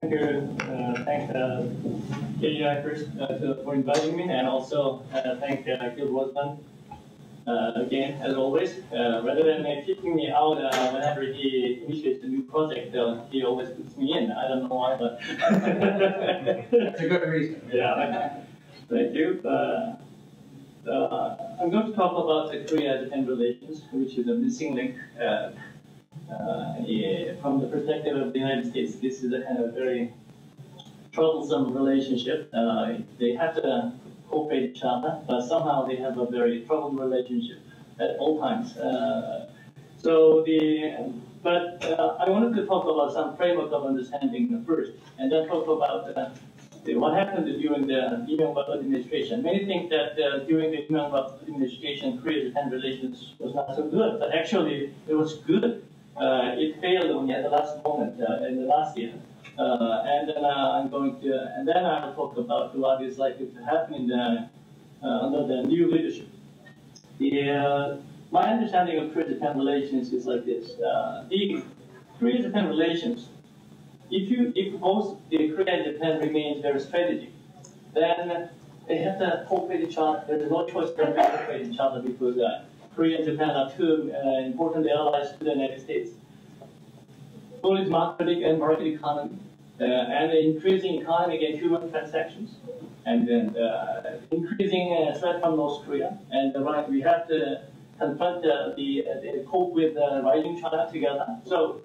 Thank you. Thank KEI first for inviting me, and also thank Gil Rosman again, as always. Rather than kicking me out whenever he initiates a new project, he always puts me in. I don't know why, but that's a good reason. Yeah, thank you. I'm going to talk about the Korea-Japan relations, which is a missing link. From the perspective of the United States, this is a kind of very troublesome relationship. They have to cooperate each other, but somehow they have a very troubled relationship at all times. I wanted to talk about some framework of understanding first, and then talk about what happened during the Lee Myung-bak administration. Many think that during the Lee Myung-bak administration, Korea-Japan relations was not so good, but actually it was good. It failed only at the last moment in the last year, and then I'll talk about what is likely to happen under the new leadership. My understanding of Korea-Japan relations is like this: the Korea-Japan relations, if both the Korea and Japan remains very strategic, then they have to cooperate each other. There is no choice but to cooperate each other because Korea and Japan are two important allies to the United States. Both is democratic and market economy, and increasing economic and human transactions, and then increasing threat from North Korea. And we have to confront cope with rising China together. So,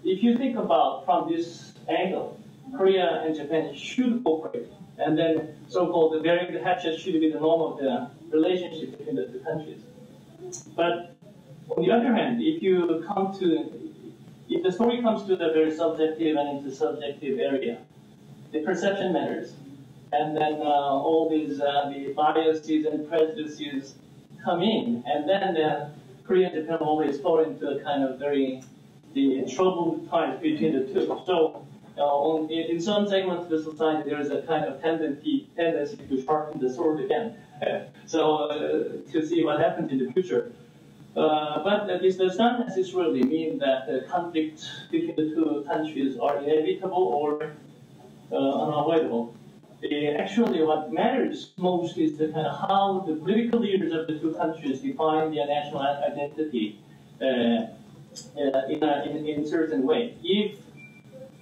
if you think about from this angle, Korea and Japan should cooperate, and then so-called bearing the hatchet should be the norm of the relationship between the two countries. But on the other hand, if the story comes to the very subjective and intersubjective area, the perception matters, and then all these the biases and prejudices come in, and then Korea and Japan always fall into a kind of the troubled times between the two. So in some segments of the society, there is a kind of tendency to sharpen the sword again. To see what happens in the future. But this does not necessarily mean that the conflicts between the two countries are inevitable or unavoidable. Actually, what matters most is the kind of how the political leaders of the two countries define their national identity in a certain way. If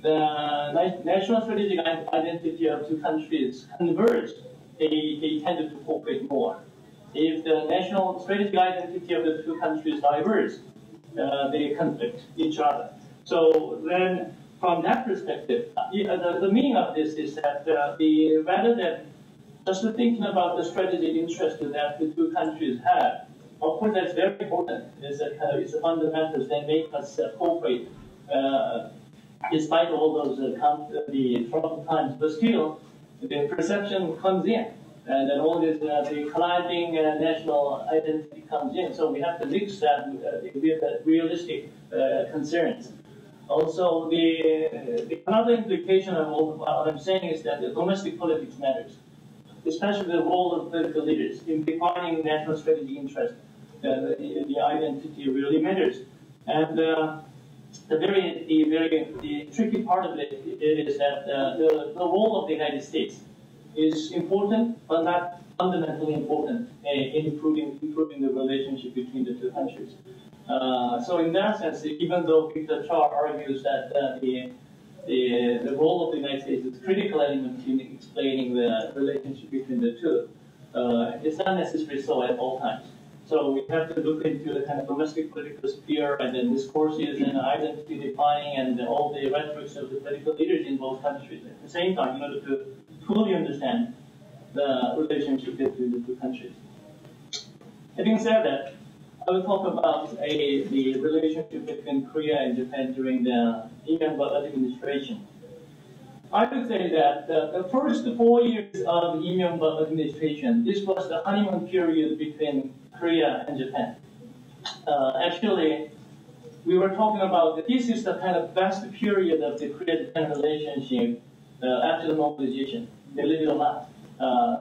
the national strategic identity of two countries converge, they tend to cooperate more. If the national strategic identity of the two countries diverge, they conflict each other. So then, from that perspective, the meaning of this is that rather than just thinking about the strategic interest that the two countries have, of course that's very important. It's a fundamental that make us cooperate despite all those the troubled times. But still, the perception comes in. And then all this, the colliding national identity comes in. So we have to mix that with realistic concerns. Also, another implication of what I'm saying is that the domestic politics matters, especially the role of political leaders in defining national strategic interest. The identity really matters. And the tricky part of it is that the role of the United States is important, but not fundamentally important in improving the relationship between the two countries. So in that sense, even though Victor Char argues that the role of the United States is a critical element in explaining the relationship between the two, it's not necessarily so at all times. So we have to look into the kind of domestic political sphere and then discourses and identity defining and all the rhetorics of the political leaders in both countries at the same time in order to fully understand the relationship between the two countries. Having said that, I will talk about the relationship between Korea and Japan during the Lee Myung-bak administration. I would say that the first 4 years of the Lee Myung-bak administration, this was the honeymoon period between Korea and Japan. Actually, we were talking about that this is the kind of best period of the Korea-Japan relationship after the normalization. They lived a lot.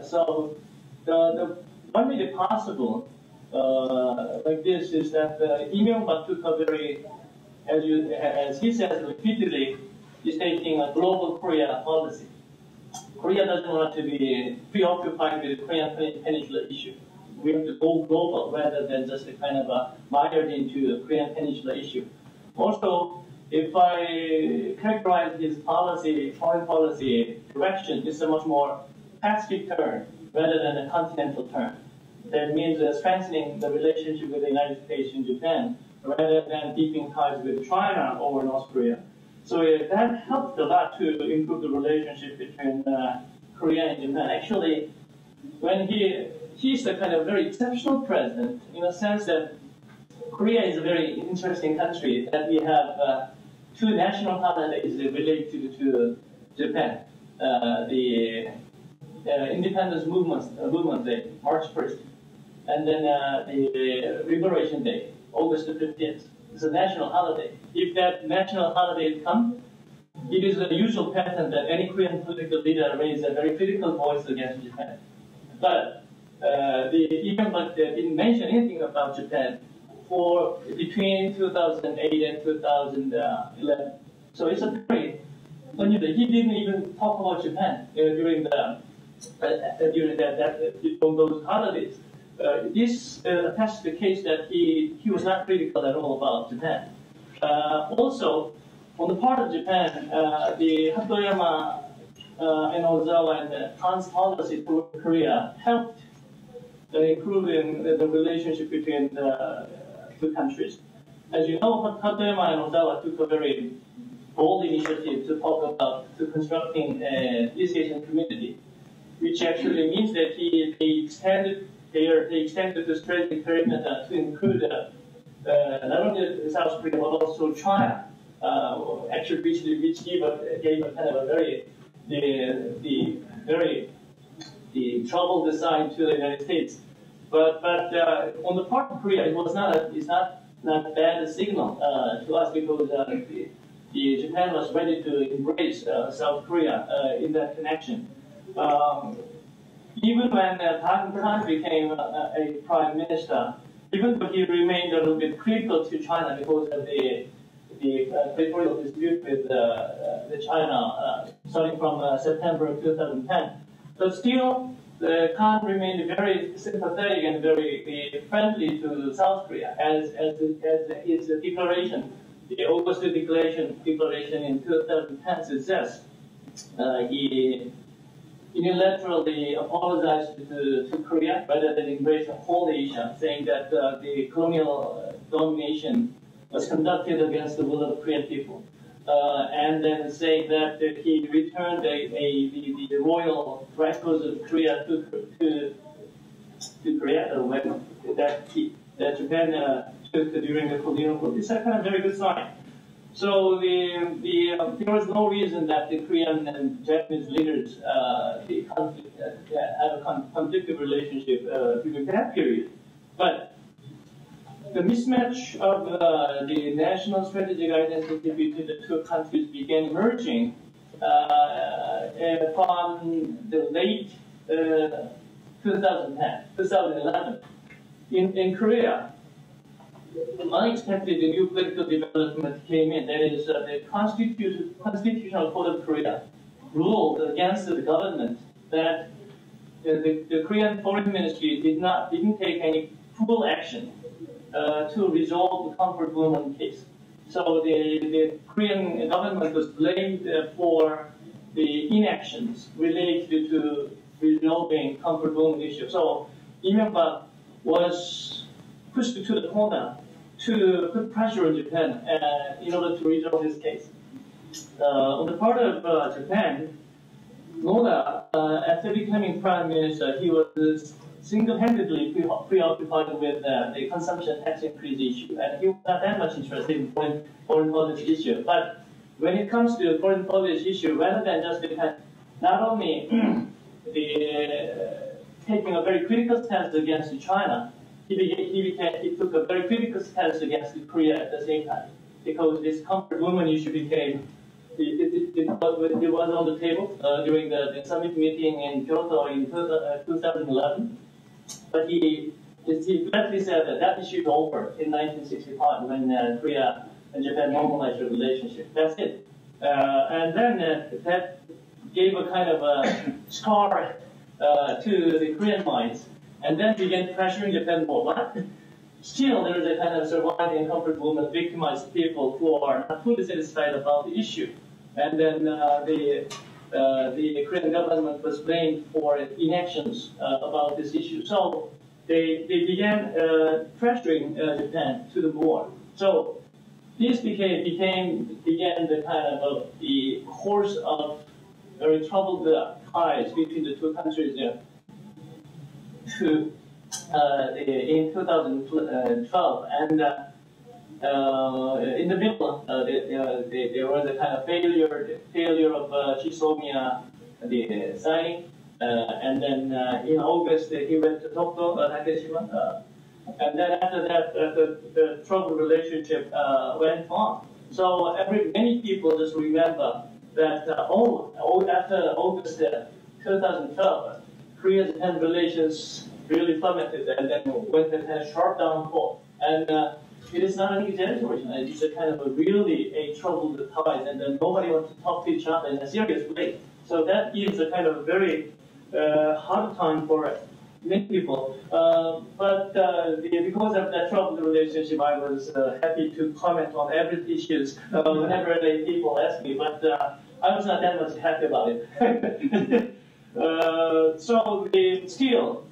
So the one way possible like this is that Lee Myung-bak took a very, as he says repeatedly, is taking a global Korea policy. Korea doesn't want to be preoccupied with the Korean Peninsula issue. We have to go global rather than just kind of mired into the Korean Peninsula issue. Also, if I characterize his policy, foreign policy direction, it's a much more Pacific turn rather than a continental turn. That means strengthening the relationship with the United States and Japan rather than deepening ties with China or North Korea. So that helped a lot to improve the relationship between Korea and Japan. Actually, when he's a kind of very exceptional president in a sense that Korea is a very interesting country that we have two national holidays that relate to Japan. The Independence Movement Day, March 1st, and then the Liberation Day, August 15th. It's a national holiday. If that national holiday comes, it is a usual pattern that any Korean political leader raises a very critical voice against Japan. But even but they didn't mention anything about Japan for between 2008 and 2011. So it's a very unusual. He didn't even talk about Japan during those holidays. This attests to the case that he was not critical at all about Japan. Also, on the part of Japan, the Hatoyama and Ozawa and Han's policy toward Korea helped improving the relationship between the two countries. As you know, Hatoyama and Ozawa took a very bold initiative to talk about constructing an East Asian community, which actually means that they extended the strategic perimeter to include not only South Korea but also China. Actually, which gave a kind of a very the troubled side to the United States. But on the part of Korea, it's not bad a signal to us because Japan was ready to embrace South Korea in that connection. Even when Park Geun-hye became a prime minister, even though he remained a little bit critical to China because of the territorial dispute with China starting from September of 2010, but still, Khan remained very sympathetic and very friendly to South Korea, as his declaration, the August declaration in 2010 suggests. He unilaterally apologized to Korea rather than embrace the whole Asia, saying that the colonial domination was conducted against the will of the Korean people. And then saying that he returned the royal records of Korea to Korea, that Japan took during the colonial war. It's a kind of very good sign. So there was no reason that the Korean and Japanese leaders have a conflictive relationship during that period. But the mismatch of the national strategic identity between the two countries began emerging from the late 2011. In Korea, unexpected new political development came in. That is, the Constitutional Code of Korea ruled against the government that the Korean Foreign Ministry didn't take any full action to resolve the comfort woman case. So the Korean government was blamed for the inactions related to resolving comfort woman issue. So Lee Myung-bak was pushed to the corner to put pressure on Japan in order to resolve this case. On the part of Japan, Noda, after becoming prime minister, he was single-handedly preoccupied with the consumption tax increase issue, and he was not that much interested in foreign policy issue. But when it comes to foreign policy issue, rather than just not only taking a very critical stance against China, he took a very critical stance against Korea at the same time, because this comfort woman issue became it was on the table during the summit meeting in Kyoto in 2011. But he flatly said that issue is over in 1965 when Korea and Japan normalized their relationship. That's it. And then that gave a kind of a scar to the Korean minds, and then began pressuring Japan more. But still, there is a kind of surviving and comfort movement, victimized people who are not fully satisfied about the issue. And then the Korean government was blamed for inactions about this issue. So they began pressuring Japan to the war. So this began the kind of the course of very troubled ties between the two countries in 2012. And in the middle, there was a kind of failure of Chisomia, the signing. And then in August, he went to Tokyo, Takeshima. And then after that, the troubled relationship went on. So many people just remember that, after August 2012, Korea-Japan relations really plummeted and then went a kind of sharp downfall. And it is not an exaggeration. It's a kind of a troubled ties, and then nobody wants to talk to each other in a serious way. So that gives a kind of very hard time for many people. But because of that troubled relationship, I was happy to comment on every issues whenever people ask me. But I was not that much happy about it. So still,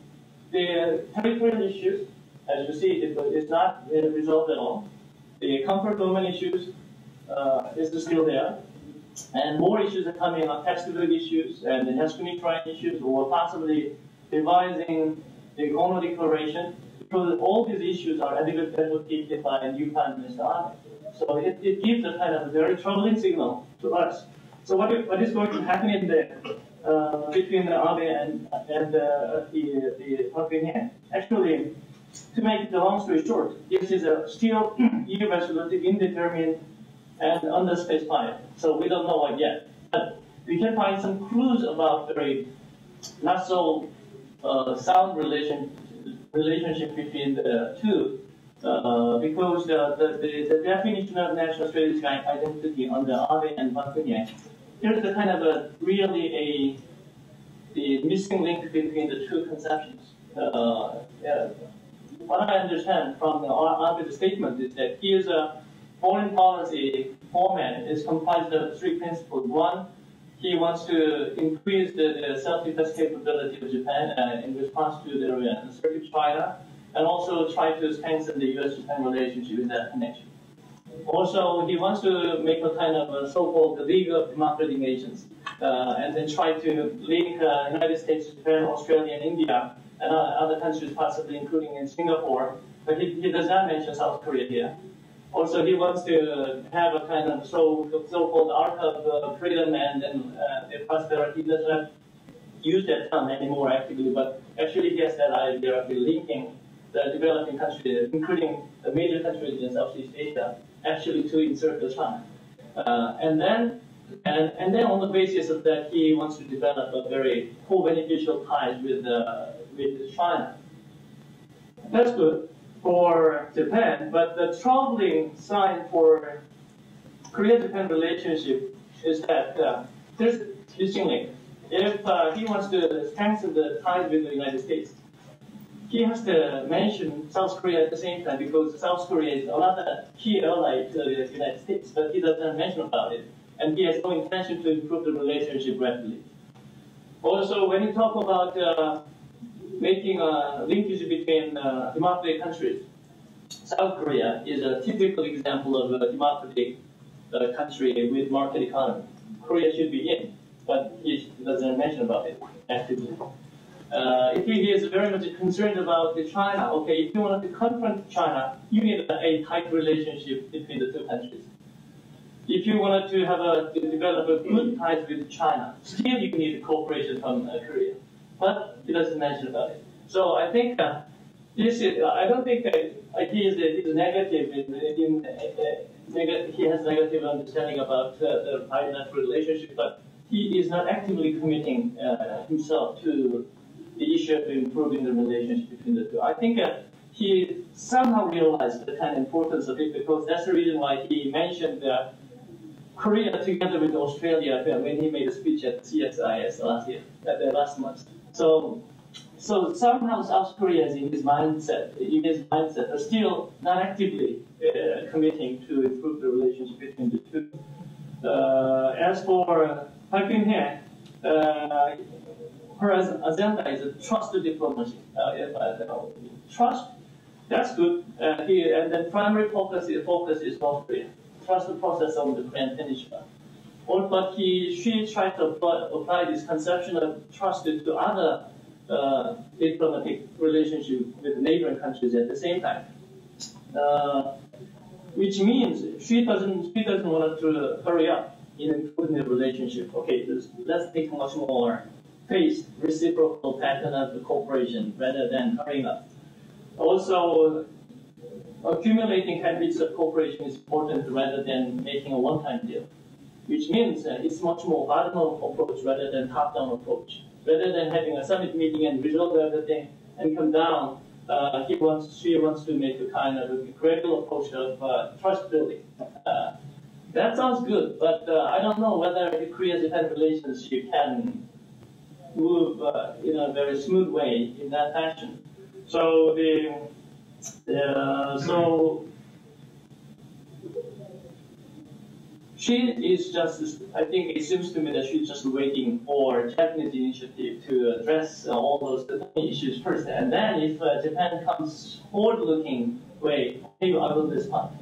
the territorial issues, as you see, it's not resolved at all. The comfort women issues is still there. And more issues are coming on taxability issues and the Hatchet trial issues, or possibly revising the Ono Declaration, because all these issues are advocated by a new Prime Minister Abe. So it gives a kind of very troubling signal to us. So what is going to happen in the between Abe and the Park Geun-hye? Actually, to make the long story short, this is still irresolute, indeterminate, and under space fire. So we don't know what yet. But we can find some clues about very not so sound relationship between the two, because the definition of national strategic identity under Abe and Park Geun-hye, there's a kind of the missing link between the two conceptions. What I understand from Abe's statement is that his foreign policy format is comprised of three principles. One, he wants to increase the self-defense capability of Japan in response to the threat of China, and also try to strengthen the U.S.-Japan relationship in that connection. Also, he wants to make a kind of a so-called League of Democratic Nations, and then try to link United States, Japan, Australia, and India, and other countries, possibly including in Singapore. But he does not mention South Korea here. Also, he wants to have a kind of so-called arc of freedom and prosperity. He does not use that term anymore actively, but actually he has that idea of linking the developing countries, including the major countries in Southeast Asia, actually to encircle China. And then on the basis of that, he wants to develop a very co-beneficial ties with China. That's good for Japan, but the troubling sign for Korea-Japan relationship is that there's this link. If he wants to strengthen the ties with the United States, he has to mention South Korea at the same time, because South Korea is another key ally to the United States, but he doesn't mention about it, and he has no intention to improve the relationship rapidly. Also, when you talk about making a linkage between democratic countries, South Korea is a typical example of a democratic country with market economy. Korea should be in, but he doesn't mention about it actively. If he is very much concerned about China, okay, if you want to confront China, you need a tight relationship between the two countries. If you wanted to develop a good ties with China, still you need cooperation from Korea. But he doesn't mention about it. So I think this is, I don't think that he is negative he has negative understanding about the bilateral relationship, but he is not actively committing himself to the issue of improving the relationship between the two. I think he somehow realized the kind of importance of it, because that's the reason why he mentioned Korea together with Australia when he made a speech at CSIS last month. So somehow South Korea is in his mindset, but still not actively committing to improve the relationship between the two. As for Park Geun-hye, her agenda is a trust diplomacy. Trust, that's good. And then primary focus is North Korea. Trust the process of the Korean Peninsula. But she tried to apply this conception of trust to other diplomatic relationship with neighboring countries at the same time, which means she doesn't want to hurry up in improving the relationship. Okay, let's take much more phased, reciprocal pattern of cooperation rather than hurrying up. Also, accumulating habits of cooperation is important rather than making a one-time deal, which means it's much more bottom-up approach rather than top-down approach. Rather than having a summit meeting and resolve everything and come down, she wants to make a kind of a gradual approach of trust building. That sounds good, but I don't know whether Korea-Japan relationship can move in a very smooth way in that fashion. So she is just, I think it seems to me that she's just waiting for Japanese initiative to address all those issues first. And then if Japan comes forward-looking way, maybe I will respond.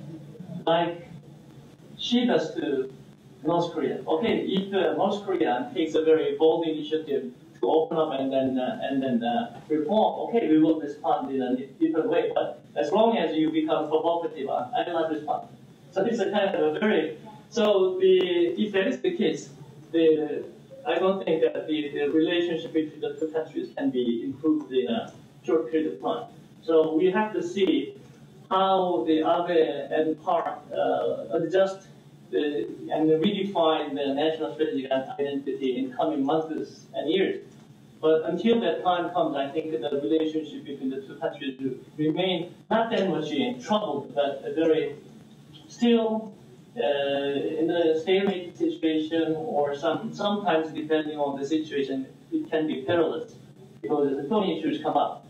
Like she does to North Korea. Okay, if North Korea takes a very bold initiative to open up and then reform, okay, we will respond in a different way. But as long as you become provocative, I will not respond. So it's a kind of a very, if that is the case, I don't think that the relationship between the two countries can be improved in a short period of time. So we have to see how the Abe and Park adjust and redefine the national strategic identity in coming months and years. But until that time comes, I think the relationship between the two countries will remain not that much in trouble, but a very still in a stalemate situation, or sometimes depending on the situation, it can be perilous because the phone issues come up,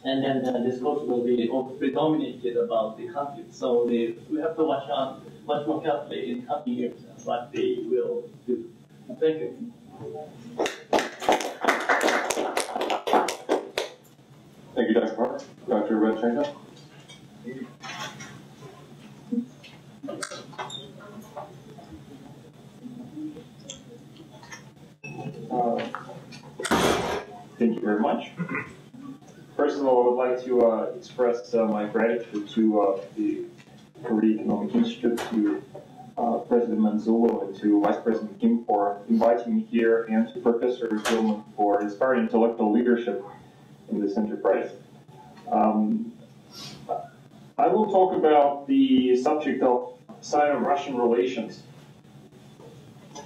and then the discourse will be predominated about the conflict. So we have to watch more carefully in coming years what they will do. Thank you. Thank you, Dr. Park. Dr. Radchenko. Thank you very much. First of all, I would like to express my gratitude to the Korea Economic Institute, to President Manzullo, and to Vice President Kim for inviting me here, and to Professor Gilman for inspiring intellectual leadership in this enterprise. I will talk about the subject of Sino-Russian relations.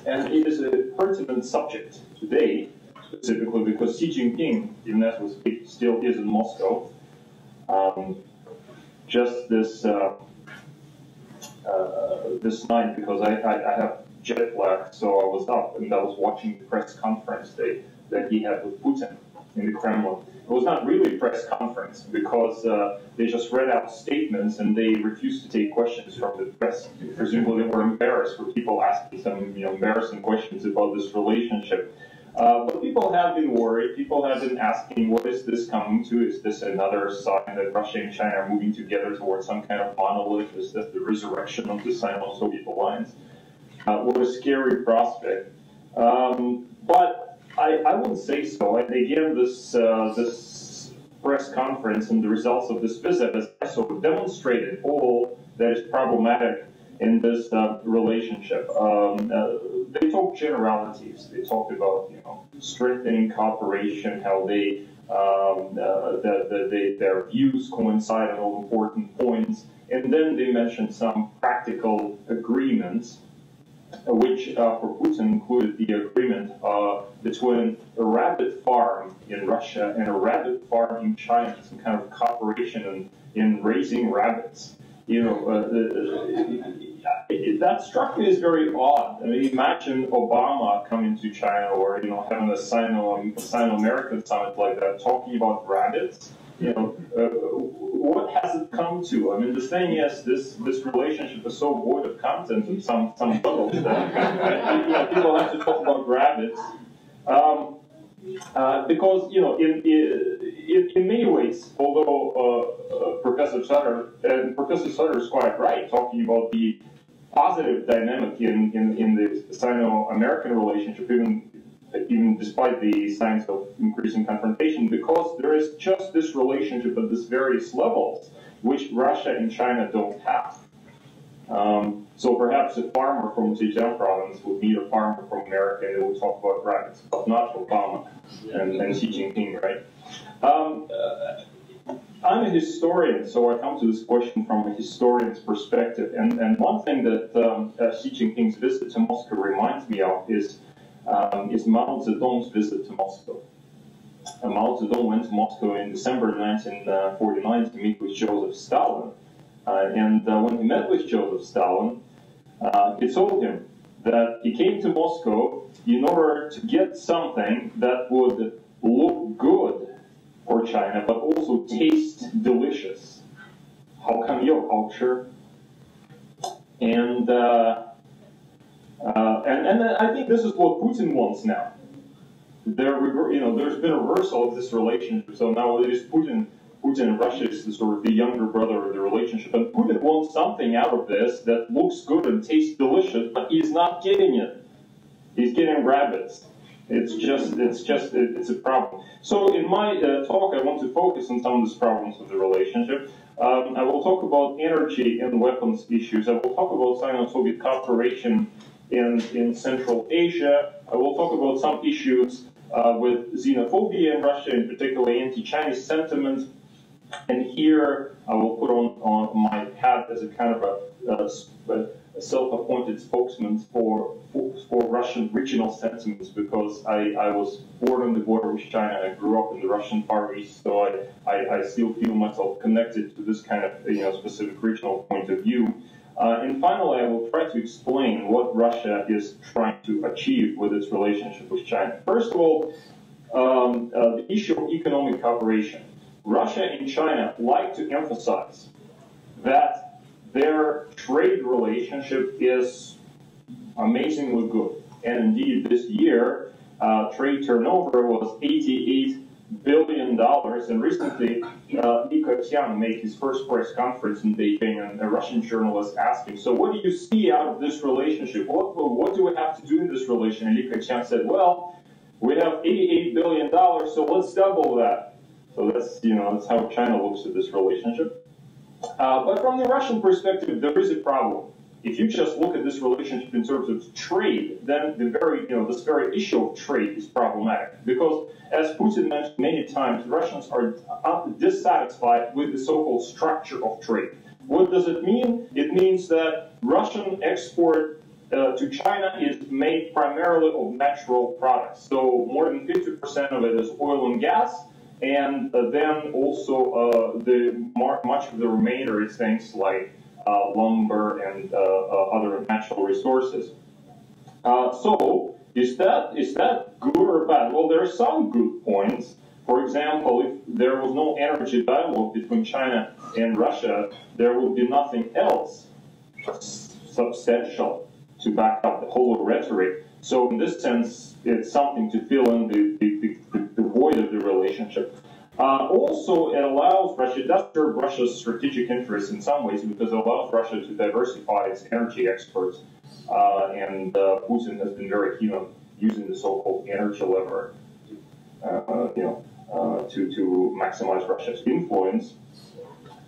And it is a pertinent subject today, specifically because Xi Jinping, even as we speak, still is in Moscow. Just this this night, because I have jet lag, so I was up and I was watching the press conference that he had with Putin in the Kremlin. It was not really a press conference because they just read out statements and they refused to take questions from the press. Presumably they were embarrassed for people asking some embarrassing questions about this relationship. But people have been worried. People have been asking, what is this coming to? Is this another sign that Russia and China are moving together towards some kind of monolith? Is that the resurrection of the Sino-Soviet alliance? What a scary prospect. But I wouldn't say so. And again, this press conference and the results of this visit, as I saw, demonstrated all that is problematic in this relationship. They talked generalities. They talked about strengthening cooperation, how they their views coincide on all important points, and then they mentioned some practical agreements, which for Putin included the agreement between a rabbit farm in Russia and a rabbit farm in China, some kind of cooperation in raising rabbits. that struck me as very odd. I mean, imagine Obama coming to China, or having a Sino-American summit like that, talking about rabbits. What has it come to? I mean, the thing is, this relationship is so void of content in some levels that people have to talk about rabbits. Because in many ways, although Professor Sutter is quite right, talking about the positive dynamic in the Sino-American relationship, even despite the signs of increasing confrontation, because there is just this relationship at these various levels, which Russia and China don't have. So perhaps a farmer from Zhejiang province would meet a farmer from America and they would talk about rabbits, but not Obama and Xi Jinping, right? I'm a historian, so I come to this question from a historian's perspective. And one thing that Xi Jinping's visit to Moscow reminds me of is Mao Zedong's visit to Moscow. Mao Zedong went to Moscow in December 1949 to meet with Joseph Stalin. And when he met with Joseph Stalin, he told him that he came to Moscow in order to get something that would look good for China, but also taste delicious. How come your culture? And I think this is what Putin wants now. There's been a reversal of this relationship. So now it is Putin and Russia is the sort of the younger brother of the relationship. And Putin wants something out of this that looks good and tastes delicious, but he's not getting it. He's getting rabbits. It's a problem. So in my talk, I want to focus on some of these problems of the relationship. I will talk about energy and weapons issues. I will talk about Sino-Soviet cooperation in Central Asia. I will talk about some issues with xenophobia in Russia, and particularly anti-Chinese sentiment. And here I will put on my hat as a kind of a self-appointed spokesman for Russian regional sentiments, because I was born on the border with China. I grew up in the Russian Far East, so I still feel myself connected to this kind of specific regional point of view. And finally, I will try to explain what Russia is trying to achieve with its relationship with China. First of all, the issue of economic cooperation. Russia and China like to emphasize that their trade relationship is amazingly good. And indeed, this year, trade turnover was $88 billion. And recently, Li Keqiang made his first press conference in Beijing, and a Russian journalist asked him, so what do you see out of this relationship? What do we have to do in this relation? And Li Keqiang said, well, we have $88 billion, so let's double that. So that's how China looks at this relationship. But from the Russian perspective, there is a problem. If you just look at this relationship in terms of trade, then this very issue of trade is problematic. Because, as Putin mentioned many times, Russians are dissatisfied with the so-called structure of trade. What does it mean? It means that Russian export to China is made primarily of natural products. So more than 50% of it is oil and gas. And then also much of the remainder is things like lumber and other natural resources. So is that good or bad? Well, there are some good points. For example, if there was no energy dialogue between China and Russia, there would be nothing else substantial to back up the whole rhetoric. So in this sense, it's something to fill in the void of the relationship. Also, it allows Russia, it does serve Russia's strategic interests in some ways, because it allows Russia to diversify its energy exports. And Putin has been very keen on using the so-called energy lever, to maximize Russia's influence.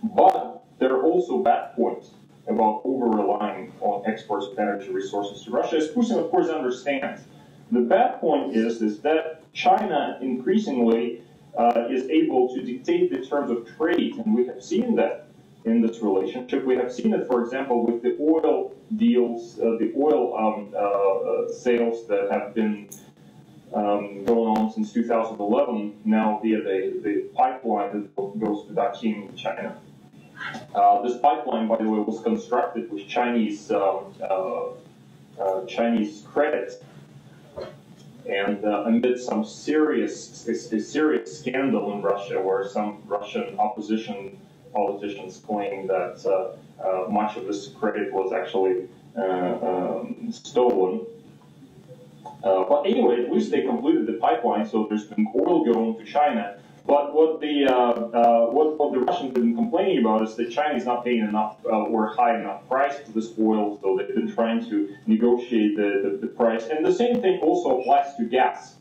But there are also bad points about over-relying on exports of energy resources to Russia, as Putin, of course, understands. The bad point is that China increasingly is able to dictate the terms of trade, and we have seen that in this relationship. We have seen it, for example, with the oil deals, the oil sales that have been going on since 2011, now via the pipeline that goes to Daqing in China. This pipeline, by the way, was constructed with Chinese credit, and amid some serious scandal in Russia, where some Russian opposition politicians claim that much of this credit was actually stolen. But anyway, at least they completed the pipeline, so there's been oil going to China. But what the Russians have been complaining about is that China is not paying enough or high enough price for this oil, so they've been trying to negotiate the price. And the same thing also applies to gas.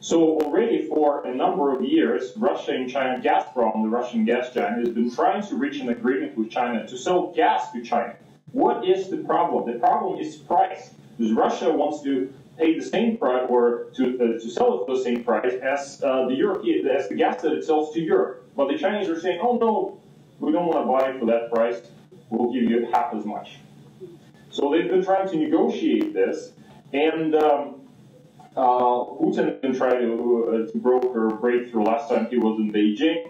So already for a number of years, Russia and China, Gazprom, the Russian gas giant, has been trying to reach an agreement with China to sell gas to China. What is the problem? The problem is price, because Russia wants to pay the same price, or to sell it for the same price as the gas that it sells to Europe. But the Chinese are saying, oh no, we don't want to buy it for that price. We'll give you half as much. So they've been trying to negotiate this, and Putin has been trying to broker a breakthrough last time he was in Beijing.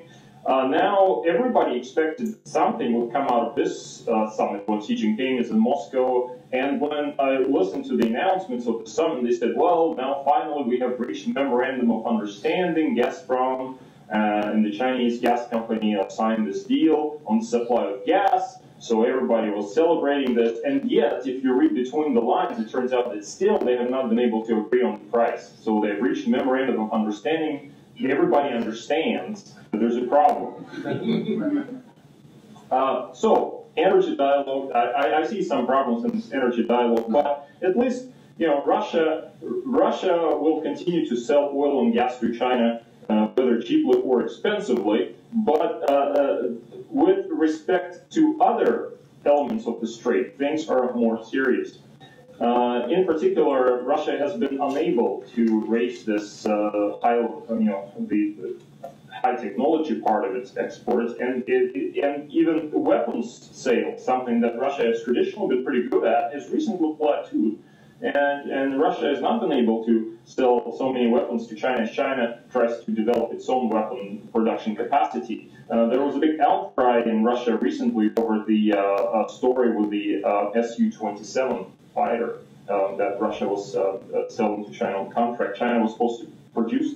Now everybody expected something would come out of this summit when Xi Jinping is in Moscow. And when I listened to the announcements of the summit, they said, well, now finally we have reached a memorandum of understanding. Gazprom and the Chinese gas company signed this deal on the supply of gas. So everybody was celebrating this. And yet, if you read between the lines, it turns out that still they have not been able to agree on the price. So they've reached a memorandum of understanding. Everybody understands that there's a problem. So energy dialogue, I see some problems in this energy dialogue, but at least, you know, Russia will continue to sell oil and gas to China, whether cheaply or expensively, but with respect to other elements of the trade, things are more serious. In particular, Russia has been unable to raise this the high technology part of its exports, and even weapons sales, something that Russia has traditionally been pretty good at, has recently plateaued. And Russia has not been able to sell so many weapons to China as China tries to develop its own weapon production capacity. There was a big outcry in Russia recently over the story with the Su-27 fighter that Russia was selling to China on contract. China was supposed to produce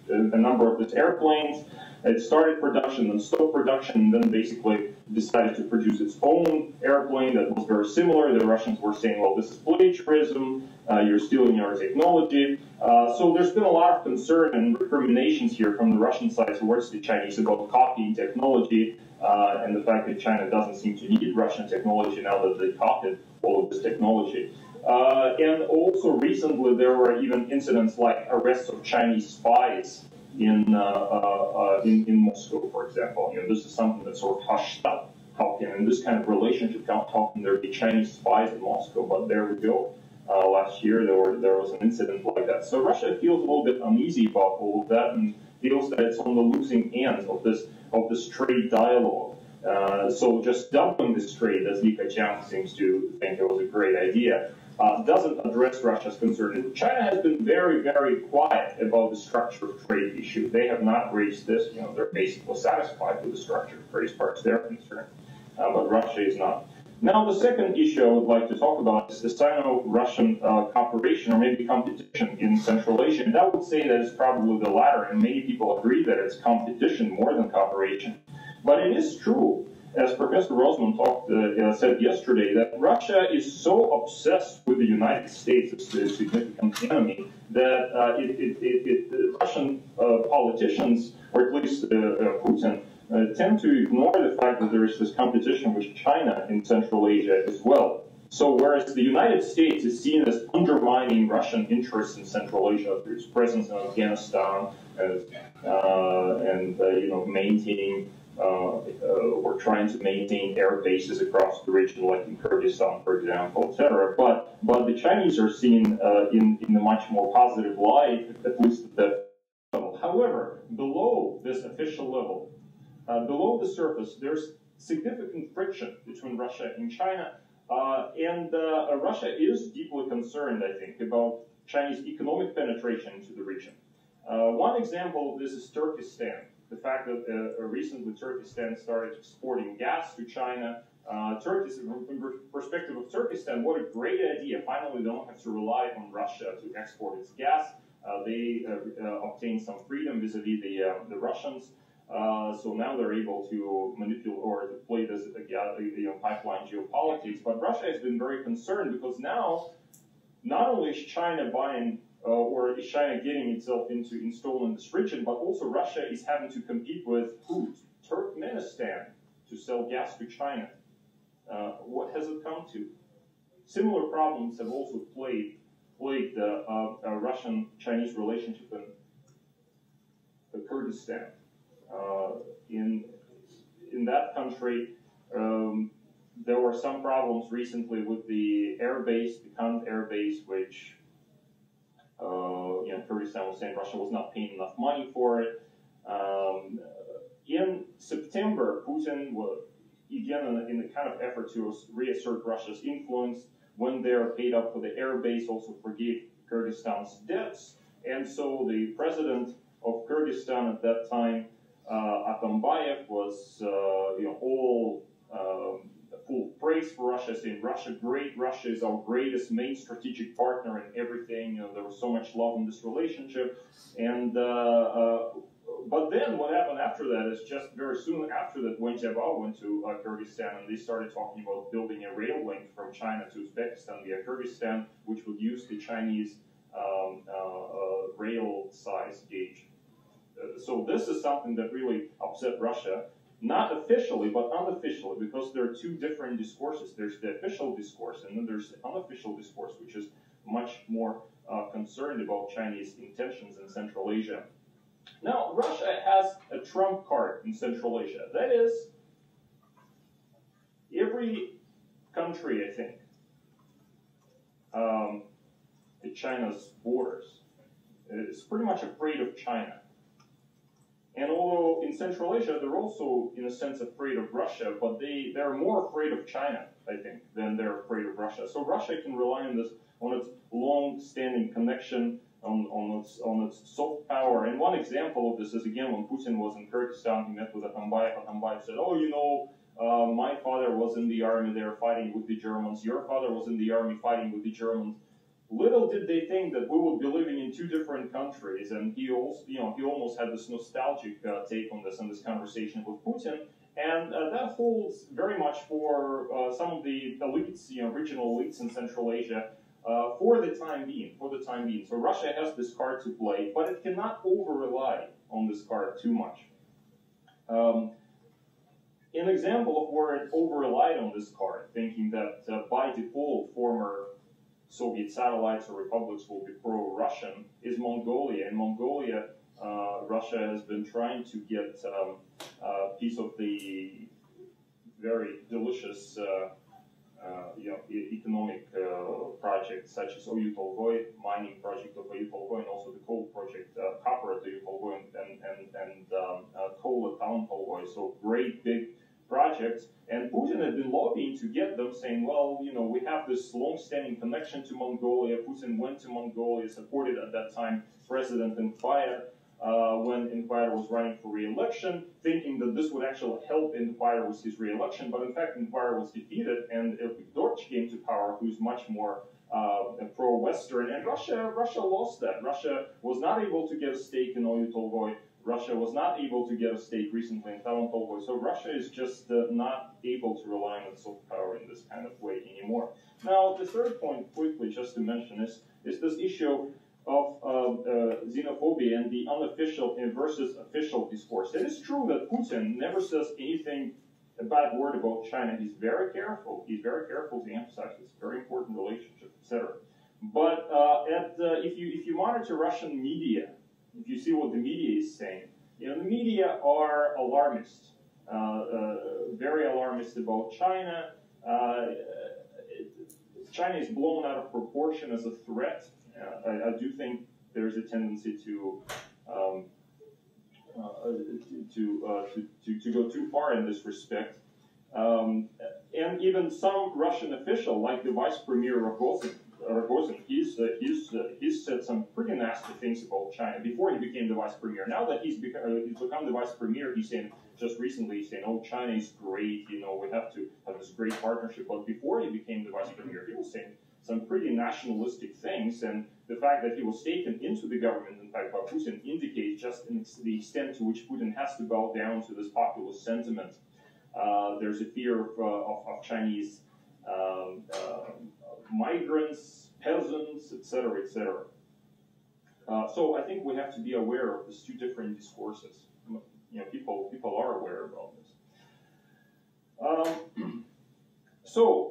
a number of these airplanes. It started production and stopped production, and then basically decided to produce its own airplane that was very similar. The Russians were saying, well, this is plagiarism, you're stealing our technology. So there's been a lot of concern and recriminations here from the Russian side towards the Chinese about copying technology, and the fact that China doesn't seem to need Russian technology now that they copied all of this technology. And also recently there were even incidents like arrests of Chinese spies in Moscow, for example. You know, this is something that's sort of hushed up. How can, in this kind of relationship, how can there be Chinese spies in Moscow? But there we go. Last year there was an incident like that. So Russia feels a little bit uneasy about all of that and feels that it's on the losing end of this trade dialogue. So just dumping this trade, as Li Keqiang seems to think it was a great idea, doesn't address Russia's concern. China has been very, very quiet about the structure of trade issue. They have not raised this. You know, they're basically satisfied with the structure of trade as far as they're concerned. But Russia is not. Now, the second issue I would like to talk about is the Sino-Russian cooperation, or maybe competition in Central Asia. And I would say that it's probably the latter, and many people agree that it's competition more than cooperation. But it is true, as Professor Rosman said yesterday, that Russia is so obsessed with the United States as a significant enemy that Russian politicians, or at least Putin, tend to ignore the fact that there is this competition with China in Central Asia as well. So whereas the United States is seen as undermining Russian interests in Central Asia through its presence in Afghanistan and maintaining we're trying to maintain air bases across the region, like in Kyrgyzstan, for example, etc. But the Chinese are seen in a much more positive light, at least at that level. However, below this official level, below the surface, there's significant friction between Russia and China, and Russia is deeply concerned, I think, about Chinese economic penetration into the region. One example of this is Turkestan. the fact that recently Turkestan started exporting gas to China. From perspective of Turkestan, what a great idea. Finally, they don't have to rely on Russia to export its gas. They obtained some freedom vis-a-vis the Russians. So now they're able to manipulate or to play this pipeline geopolitics. But Russia has been very concerned because now not only is China buying or is China getting itself installed in this region, but also Russia is having to compete with who? Turkmenistan to sell gas to China. What has it come to? Similar problems have also plagued the Russian-Chinese relationship in Kurdistan. In that country, there were some problems recently with the air base, the Kand air base, which Kurdistan was saying Russia was not paying enough money for it. In September, Putin was, again, in a kind of effort to reassert Russia's influence, when they are paid up for the air base, also forgave Kurdistan's debts. And so the president of Kurdistan at that time, Atambayev, was all full of praise for Russia, saying Russia great, Russia is our greatest main strategic partner in everything. There was so much love in this relationship. And but then what happened after that is just very soon after that, Wen Jiabao went to Kyrgyzstan, and they started talking about building a rail link from China to Uzbekistan via Kyrgyzstan, which would use the Chinese rail size gauge. So this is something that really upset Russia, not officially, but unofficially, because there are two different discourses. There's the official discourse, and then there's the unofficial discourse, which is much more concerned about Chinese intentions in Central Asia. Now, Russia has a trump card in Central Asia. That is, every country, I think, at China's borders is pretty much afraid of China. And although in Central Asia, they're also, in a sense, afraid of Russia, but they're more afraid of China, I think, than they're afraid of Russia. So Russia can rely on its long-standing connection, on its soft power. And one example of this is, again, when Putin was in Kyrgyzstan, he met with Atambayev. Atambayev said, my father was in the army there fighting with the Germans. Your father was in the army fighting with the Germans. Little did they think that we would be living in two different countries, and he also, he almost had this nostalgic take on this in this conversation with Putin, and that holds very much for some of the elites, regional elites in Central Asia, for the time being. So Russia has this card to play, but it cannot over-rely on this card too much. An example of where it over-relied on this card, thinking that by default former Soviet satellites or republics will be pro-Russian, is Mongolia. In Mongolia, Russia has been trying to get a piece of the very delicious economic projects such as Oyu-Tolgoi, mining project of Oyu-Tolgoi, and also the coal project, copper at Oyu-Tolgoi, and coal at Talan-Tolgoi. So great big projects, and Putin had been lobbying to get them, saying, well, we have this long-standing connection to Mongolia. Putin went to Mongolia, supported at that time President Enkhbayar when Enkhbayar was running for re-election, thinking that this would actually help Enkhbayar with his re-election, but in fact Enkhbayar was defeated, and Dorch came to power, who's much more pro-Western, and Russia lost that. Russia was not able to get a stake in Oyu-Tolgoi. Russia was not able to get a stake recently in Talan-Tolgoi, so Russia is just not able to rely on its soft power in this kind of way anymore. Now, the third point, quickly, just to mention, is this issue of xenophobia and the unofficial versus official discourse. It is true that Putin never says anything a bad word about China. He's very careful. He's very careful to emphasize this very important relationship, etc. But if you monitor Russian media, if you see what the media is saying, the media are alarmist, very alarmist about China. China is blown out of proportion as a threat. I do think there's a tendency to go too far in this respect. And even some Russian official, like the vice premier Rogozin, Rogozin, he's said some pretty nasty things about China before he became the vice premier. Now that he's become the vice premier, he's saying, just recently, he's saying, oh, China is great, you know, we have to have this great partnership. But before he became the vice premier, he was saying some pretty nationalistic things, and the fact that he was taken into the government, in fact, by Putin, indicates just the extent to which Putin has to bow down to this populist sentiment. There's a fear of Chinese migrants, peasants, etc., etc. So I think we have to be aware of these two different discourses. You know, people are aware about this. So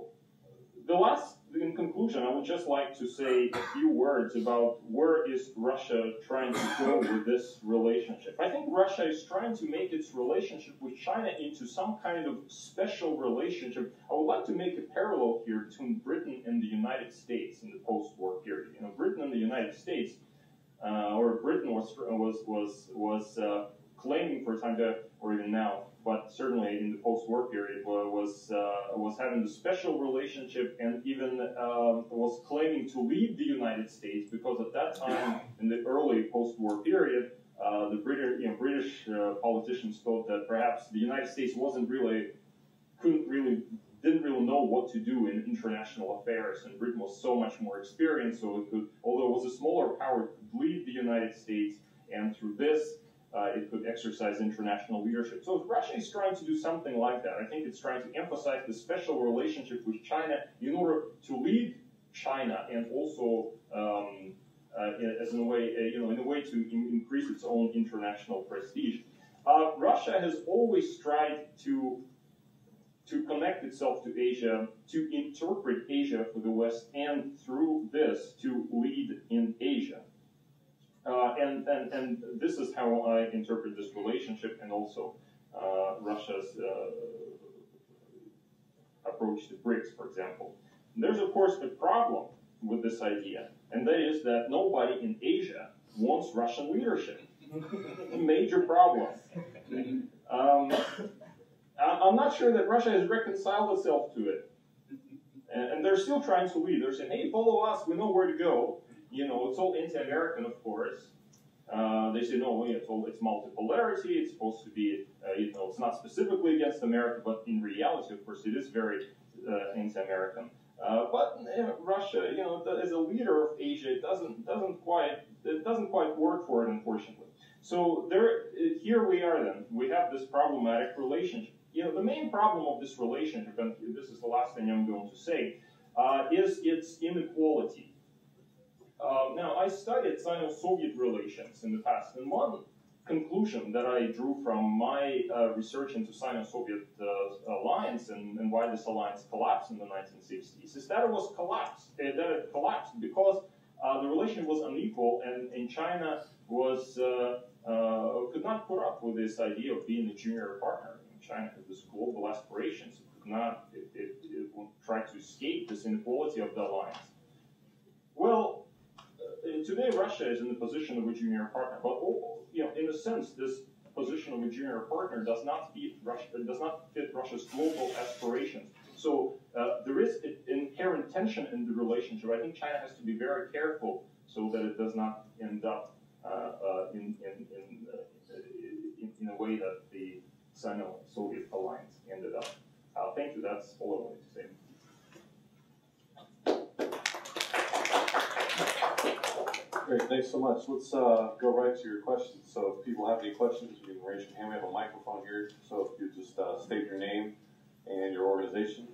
in conclusion, I would just like to say a few words about where is Russia trying to go with this relationship. I think Russia is trying to make its relationship with China into some kind of special relationship. I would like to make a parallel here between Britain and the United States in the post-war period. You know, Britain and the United States, or Britain was claiming for a time to, or even now, but certainly in the post-war period, was having a special relationship, and even was claiming to lead the United States, because at that time, in the early post-war period, the British politicians thought that perhaps the United States didn't really know what to do in international affairs, and Britain was so much more experienced, so it could, although it was a smaller power, it could lead the United States, and through this, it could exercise international leadership. So if Russia is trying to do something like that, I think it's trying to emphasize the special relationship with China in order to lead China, and also as in a way to increase its own international prestige. Russia has always tried to connect itself to Asia, to interpret Asia for the West, and through this to lead in Asia. And this is how I interpret this relationship, and also Russia's approach to BRICS, for example. There's, of course, a problem with this idea, and that is that nobody in Asia wants Russian leadership. A major problem. I'm not sure that Russia has reconciled itself to it. And they're still trying to lead. They're saying, hey, follow us, we know where to go. You know, it's all anti-American, of course. They say, no, it's multipolarity, it's supposed to be, it's not specifically against America, but in reality, of course, it is very anti-American. But Russia, as a leader of Asia, it doesn't quite work for it, unfortunately. So here we are then. We have this problematic relationship. The main problem of this relationship, and this is the last thing I'm going to say, is its inequality. Now, I studied Sino-Soviet relations in the past, and one conclusion that I drew from my research into Sino-Soviet alliance and why this alliance collapsed in the 1960s is that it collapsed because the relationship was unequal, and China could not put up with this idea of being a junior partner. China had this global aspirations. It tried to escape this inequality of the alliance. Well, today Russia is in the position of a junior partner, but in a sense, this position of a junior partner does not fit Russia's global aspirations. So there is an inherent tension in the relationship. I think China has to be very careful so that it does not end up in a way that the Sino-Soviet alliance ended up. Thank you. That's all I wanted to say. Great, thanks so much. Let's go right to your questions. So if people have any questions, you can raise your hand. We have a microphone here. So if you just state your name and your organization,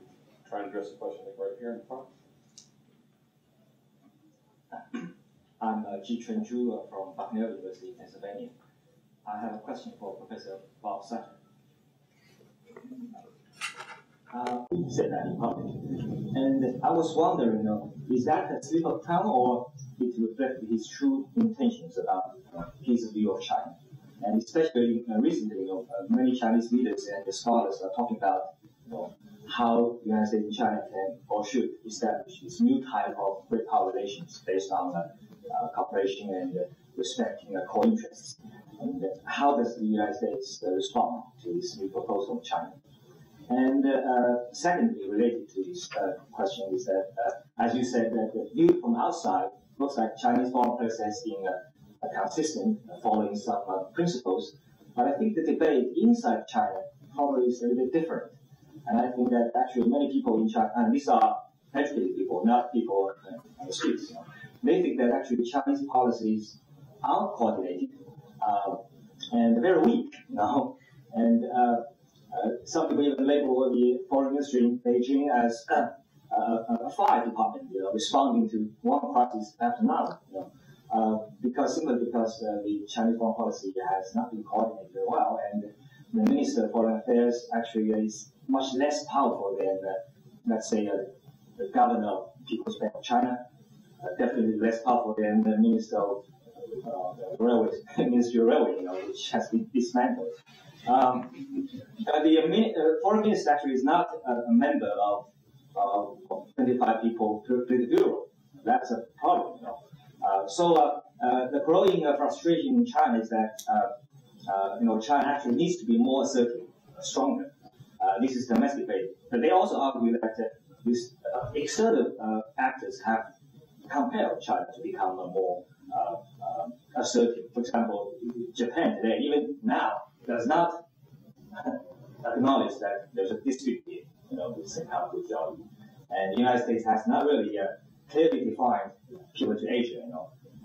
try and address the question, I think, right here in front. I'm Ji Chunju from Bucknell University, Pennsylvania. I have a question for Professor Bob Sutter. He said that in public. And I was wondering, is that a slip of tongue, or it reflects his true intentions about his view of China? And especially recently, many Chinese leaders and scholars are talking about how the United States and China can or should establish this new type of great power relations based on cooperation and respecting core interests. And how does the United States respond to this new proposal of China? And secondly, related to this question is that, as you said, that the view from outside looks like Chinese foreign policy has been consistent, following some principles. But I think the debate inside China probably is a little bit different. And I think that actually many people in China, and these are educated people, not people on the streets, they think that actually Chinese policies are coordinated and very weak, And some people even label the foreign ministry in Beijing as a fire department, responding to one crisis after another, simply because the Chinese foreign policy has not been coordinated very well, and the Minister of Foreign Affairs actually is much less powerful than, let's say, the Governor of People's Bank of China, definitely less powerful than the Minister of Railways, Ministry of Railway, which has been dismantled. The foreign minister actually is not a member of 25 people to the bureau. That's a problem. So the growing frustration in China is that China actually needs to be more assertive, stronger. This is domestic based, but they also argue that these external actors have compelled China to become more assertive. For example, Japan today, even now, does not acknowledge that there's a dispute here, with some conflict theology. And the United States has not really clearly defined pivot to Asia,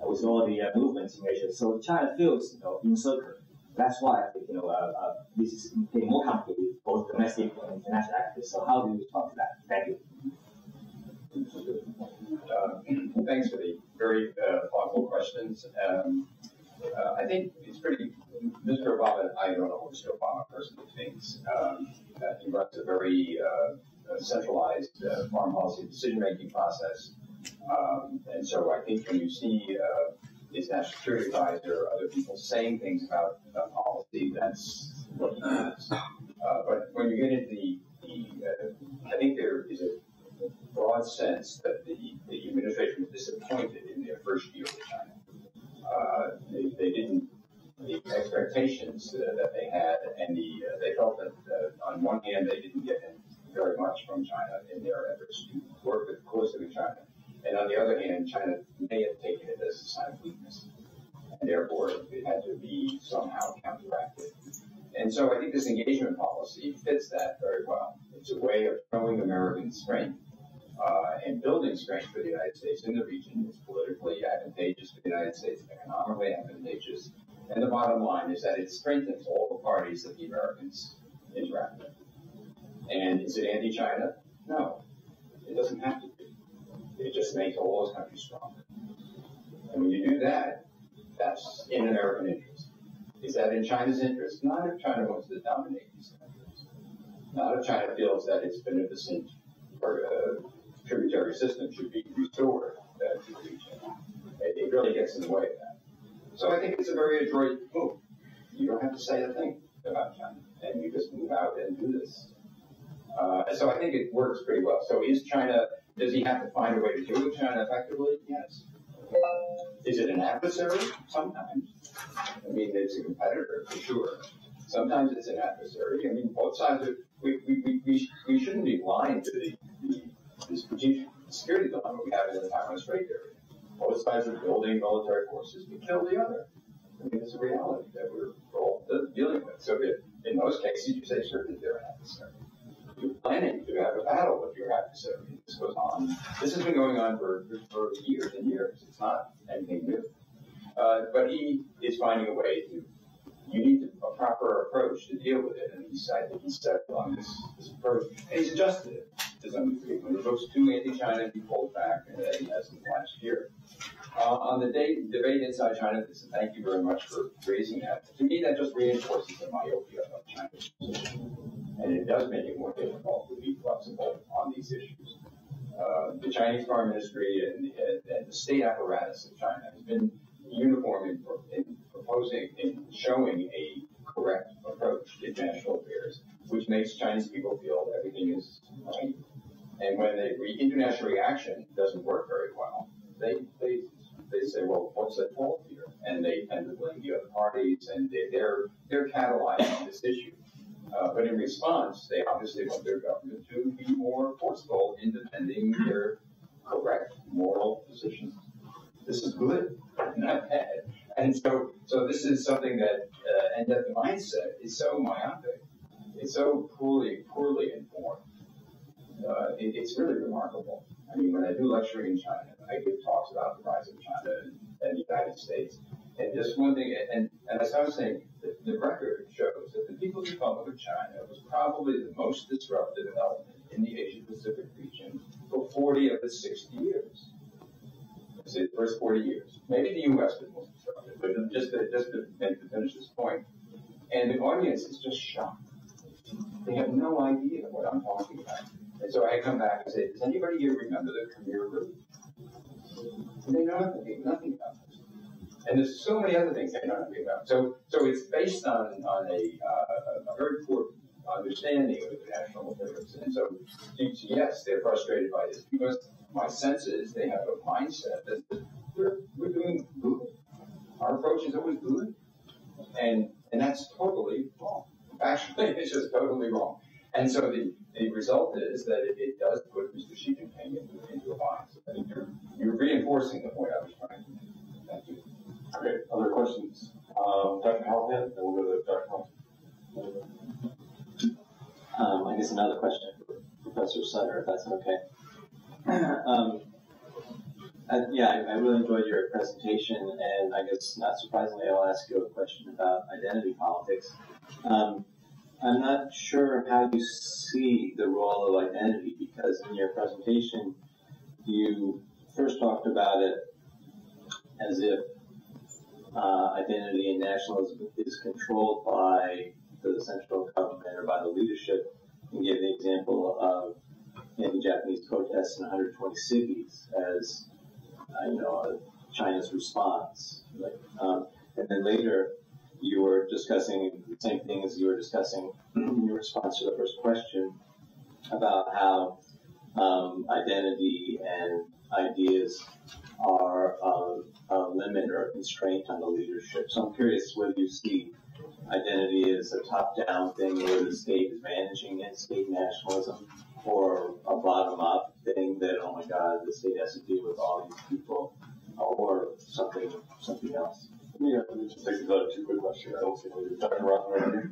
with all the movements in Asia. So China feels, encircled. That's why I think, this is getting more complicated, both domestic and international actors. So how do you respond to that? Thank you. Thanks for the very thoughtful questions. I think it's pretty. Mr. Obama, I don't know what Mr. Obama personally thinks. He runs a very centralized foreign policy decision-making process. And so I think when you see his national security advisor, other people saying things about policy, that's what he does. But when you get into I think there is a broad sense that the administration was disappointed in their first year with China. They didn't, the expectations that they had, and they felt that on one hand they didn't get very much from China in their efforts to work closely with China, and on the other hand, China may have taken it as a sign of weakness, and therefore it had to be somehow counteracted. And so I think this engagement policy fits that very well. It's a way of showing American strength and building strength for the United States in the region. It's politically advantageous for the United States, economically advantageous. And the bottom line is that it strengthens all the parties that the Americans interact with. And is it anti-China? No, it doesn't have to be. It just makes all those countries stronger. And when you do that, that's in American interest. Is that in China's interest? Not if China wants to dominate these countries. Not if China feels that its beneficent or tributary system should be restored to the region. It really gets in the way of that. So I think it's a very adroit move. You don't have to say a thing about China, and you just move out and do this. So I think it works pretty well. So does he have to find a way to deal with China effectively? Yes. Is it an adversary? Sometimes. I mean, it's a competitor for sure. Sometimes it's an adversary. I mean, both sides are, we shouldn't be blind to the strategic security dilemma we have in the Taiwan Strait area. Both sides are building military forces to kill the other. I mean, it's a reality that we're all dealing with. So in most cases, you say certainly they're an adversary. You're planning to have a battle with your adversary. This goes on. This has been going on for years and years. It's not anything new. But he is finding a way to. You need a proper approach to deal with it, and I think he's settled on this approach, and he's adjusted it to some degree. When it looks too anti-China, he pulled back, and he has in the last year. On the debate inside China, thank you very much for raising that. To me, that just reinforces the myopia of China's position, and it does make it more difficult to be flexible on these issues. The Chinese Foreign Ministry and the state apparatus of China has been uniform in proposing and showing a correct approach to international affairs, which makes Chinese people feel everything is right. And when the international reaction doesn't work very well, they say, well, what's at fault here? And they tend to blame the other parties, and they're catalyzing this issue. But in response, they obviously want their government to be more forceful in defending their correct moral positions. This is good, not bad. And so this is something that, and that the mindset is so myopic. It's so poorly informed. It's really remarkable. I mean, when I do lecturing in China, I give talks about the rise of China and the United States. And just one thing, and as I was saying, the record shows that the People's Republic of China was probably the most disruptive element in the Asia-Pacific region for 40 of the 60 years. Say the first 40 years. Maybe the U.S. was most disruptive, but just to finish this point. And the audience is just shocked. They have no idea what I'm talking about. And so I come back and say, does anybody here remember the Khmer Rouge? And they know nothing about this. And there's so many other things they know nothing about. So it's based on a very poor understanding of international affairs. And so, yes, they're frustrated by this because my sense is they have a mindset that we're doing good. Our approach is always good. And that's totally wrong. Actually, it's just totally wrong. And so the result is that it does put Mr. Xi Jinping into a bind. So I think you're reinforcing the point I was trying to make. Thank you. Okay, other questions? Dr. Callahan, then we'll go to Dr. Thompson. I guess another question for Professor Sutter, if that's okay. I really enjoyed your presentation, and I guess not surprisingly, I'll ask you a question about identity politics. I'm not sure how you see the role of identity, because in your presentation, you first talked about it as if identity and nationalism is controlled by the central government or by the leadership. You gave the example of anti-Japanese protests in 120 cities as, China's response. And then later, you were discussing the same thing as you were discussing in your response to the first question about how identity and ideas are a limit or a constraint on the leadership. So I'm curious whether you see identity as a top-down thing where the state is managing it, state nationalism, or a bottom-up thing that, oh my God, the state has to deal with all these people, or something else. Yeah, let me just take these other two quick questions. I'll see Dr. Roth here.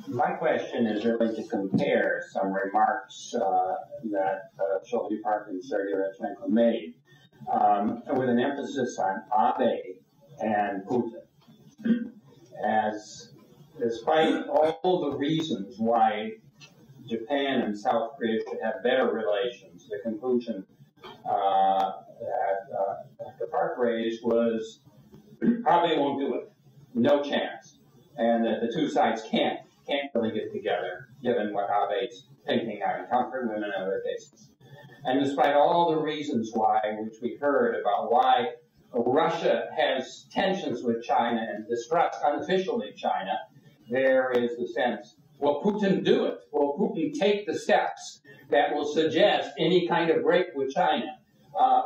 My question is really to compare some remarks that Cheol and Sergey Radchenko made with an emphasis on Abe and Putin. As despite all the reasons why Japan and South Korea should have better relations, the conclusion that Dr. Park raised was probably won't do it, no chance, and that the two sides can't really get together, given what Abe's thinking on comfort women and other cases. And despite all the reasons why, which we heard about why Russia has tensions with China and distrusts unofficially China, there is the sense, will Putin do it? Will Putin take the steps that will suggest any kind of break with China?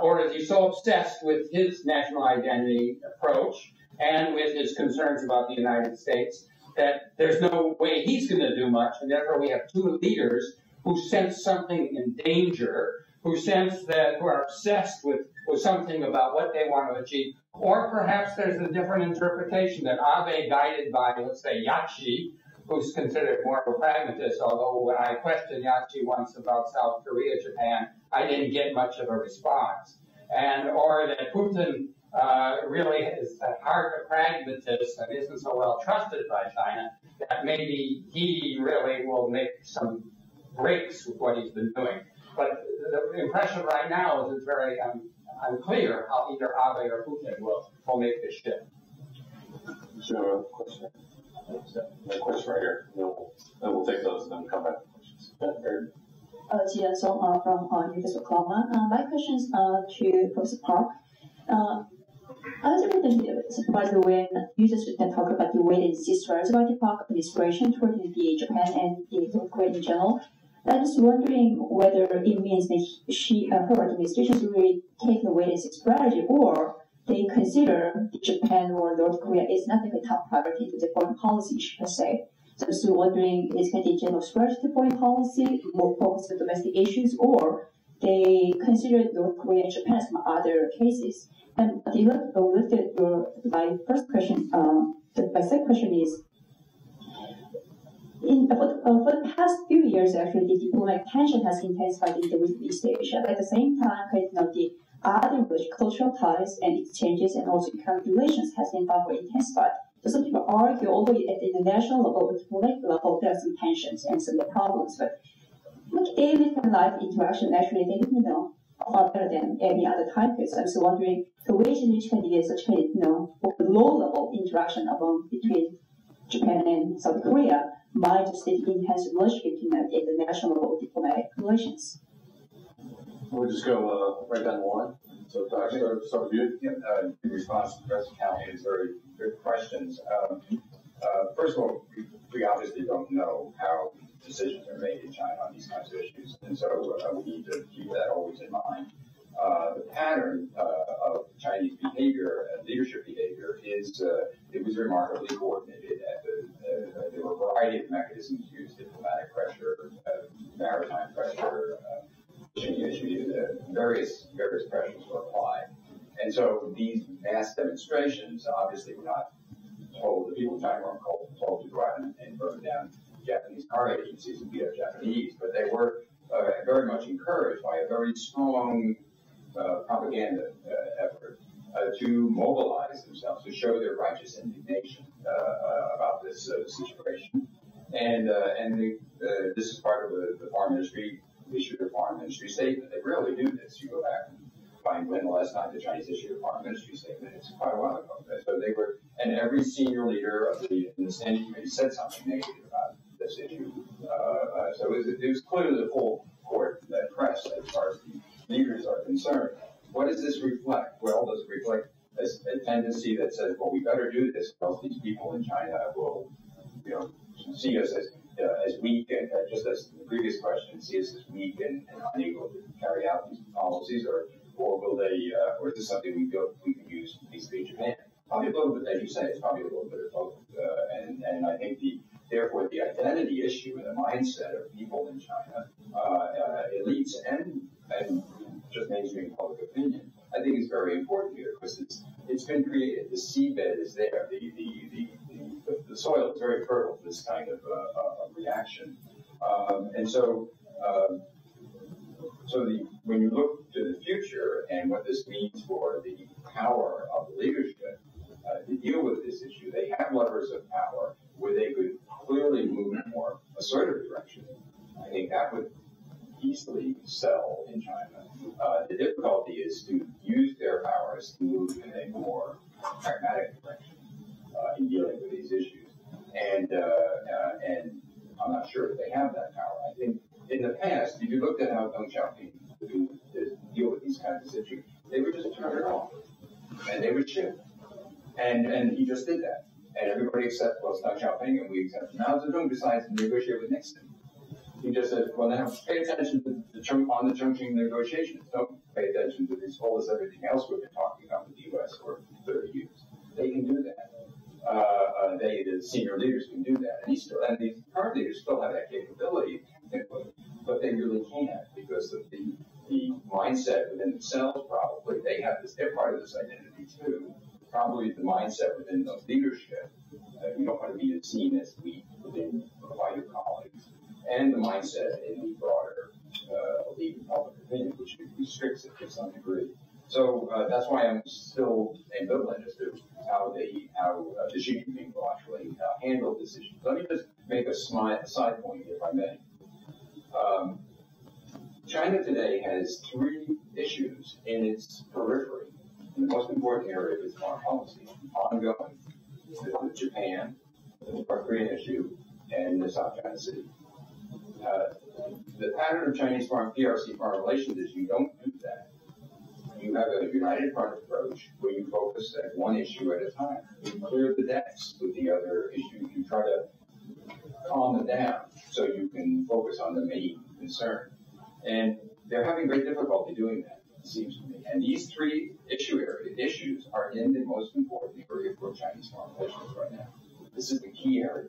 Or is he so obsessed with his national identity approach and with his concerns about the United States that there's no way he's going to do much, and therefore we have two leaders who sense something in danger, who are obsessed with something about what they want to achieve, or perhaps there's a different interpretation that Abe, guided by, let's say, Yachi, who's considered more of a pragmatist, although when I questioned Yachi once about South Korea, Japan, I didn't get much of a response. Or that Putin really is at heart a pragmatist and isn't so well trusted by China, that maybe he really will make some breaks with what he's been doing. But the impression right now is it's very unclear how either Abe or Putin will make this shift. Sure, question. A question right here. We'll take those and then come back to questions. Jia Song from University of Oklahoma. My question is to Professor Park. I was a little surprised when you just talk about the way that this strategy by the Park administration toward the Japan and the North Korea in general. I'm just wondering whether it means that her administration is really taking away this strategy, or they consider Japan or North Korea is not like a top priority to the foreign policy issue per se. So I'm still wondering, is kind of general spread to foreign policy, more focused on domestic issues, or they consider North Korea and Japan some other cases? And they looked at my first question. My second question is, for the past few years, actually, the diplomatic tension has intensified in the Middle East Asia. But at the same time, the other cultural ties and exchanges and also economic relations has been far more intensified. So some people argue, although at the international level, at the diplomatic level, there are some tensions and some problems, but daily life interaction actually, they far better than any other time period. So I'm still wondering the ways in which can be such low-level interaction between Japan and South Korea might just enhance the relationship between the international level diplomatic relations. We'll just go right down the line. So, Dr. start with you. Yeah, in response to the rest of the county, is very good questions. First of all, we obviously don't know how decisions are made in China on these kinds of issues, and so we need to keep that always in mind. The pattern of Chinese behavior and leadership behavior is it was remarkably coordinated. There were a variety of mechanisms used: diplomatic pressure, maritime pressure, various pressures were applied. And so these mass demonstrations obviously were not told, the people in China weren't told to go out and burn down Japanese car agencies and beat up Japanese, but they were very much encouraged by a very strong propaganda effort to mobilize themselves, to show their righteous indignation about this situation. And this is part of the foreign ministry issued a foreign ministry statement. They rarely do this. You go back and find when the last time the Chinese issued a foreign ministry statement. It's quite a while ago. So they were, and every senior leader of the standing committee said something negative about this issue. So it was clearly the full court that press as far as the leaders are concerned. What does this reflect? Well, does it reflect a tendency that says, well, we better do this, or else these people in China will, see us as weak, and just as the previous question, see us as weak and unable to carry out these policies, or will they, or is this something we can use vis-a-vis Japan? Probably a little bit, as you say, it's probably a little bit of both. And I think therefore the identity issue and the mindset of people in China, elites and just mainstream public opinion, I think is very important here, because it's been created. The seabed is there. The soil is very fertile for this kind of reaction. And so when you look to the future and what this means for the power of the leadership to deal with this issue, they have levers of power where they could clearly move in a more assertive direction. I think that would easily sell in China. The difficulty is to use their powers to move in a more pragmatic direction in dealing with these issues. And I'm not sure if they have that power. I think in the past, if you looked at how Deng Xiaoping to deal with these kinds of situations, they would just turn it off, and they would shift. And he just did that. And everybody except, well, it's Deng Xiaoping, and we accept. Mao Zedong decides to negotiate with Nixon. He just said, well, now pay attention to the Chongqing negotiations. Don't pay attention to this whole as everything else we've been talking about with the U.S. for 30 years. They can do that. The senior leaders can do that. And the current leaders still have that capability, but they really can't, because of the mindset within themselves, probably. They have this, they're part of this identity too. Probably the mindset within the leadership. You don't want to be seen as weak by your colleagues. And the mindset in the broader elite public opinion, which restricts it to some degree. So that's why I'm still ambivalent as to how the Xi Jinping will actually handle this issue. Let me just make a side point, if I may. China today has three issues in its periphery. And the most important area of its foreign policy, ongoing, with Japan, the North Korean issue, and the South China Sea. The pattern of Chinese PRC foreign relations is you don't do that. You have a united front approach where you focus at one issue at a time. You clear the decks with the other issues. You try to calm them down so you can focus on the main concern. And they're having great difficulty doing that, it seems to me. And these three issues are are in the most important area for Chinese foreign relations right now. This is the key area.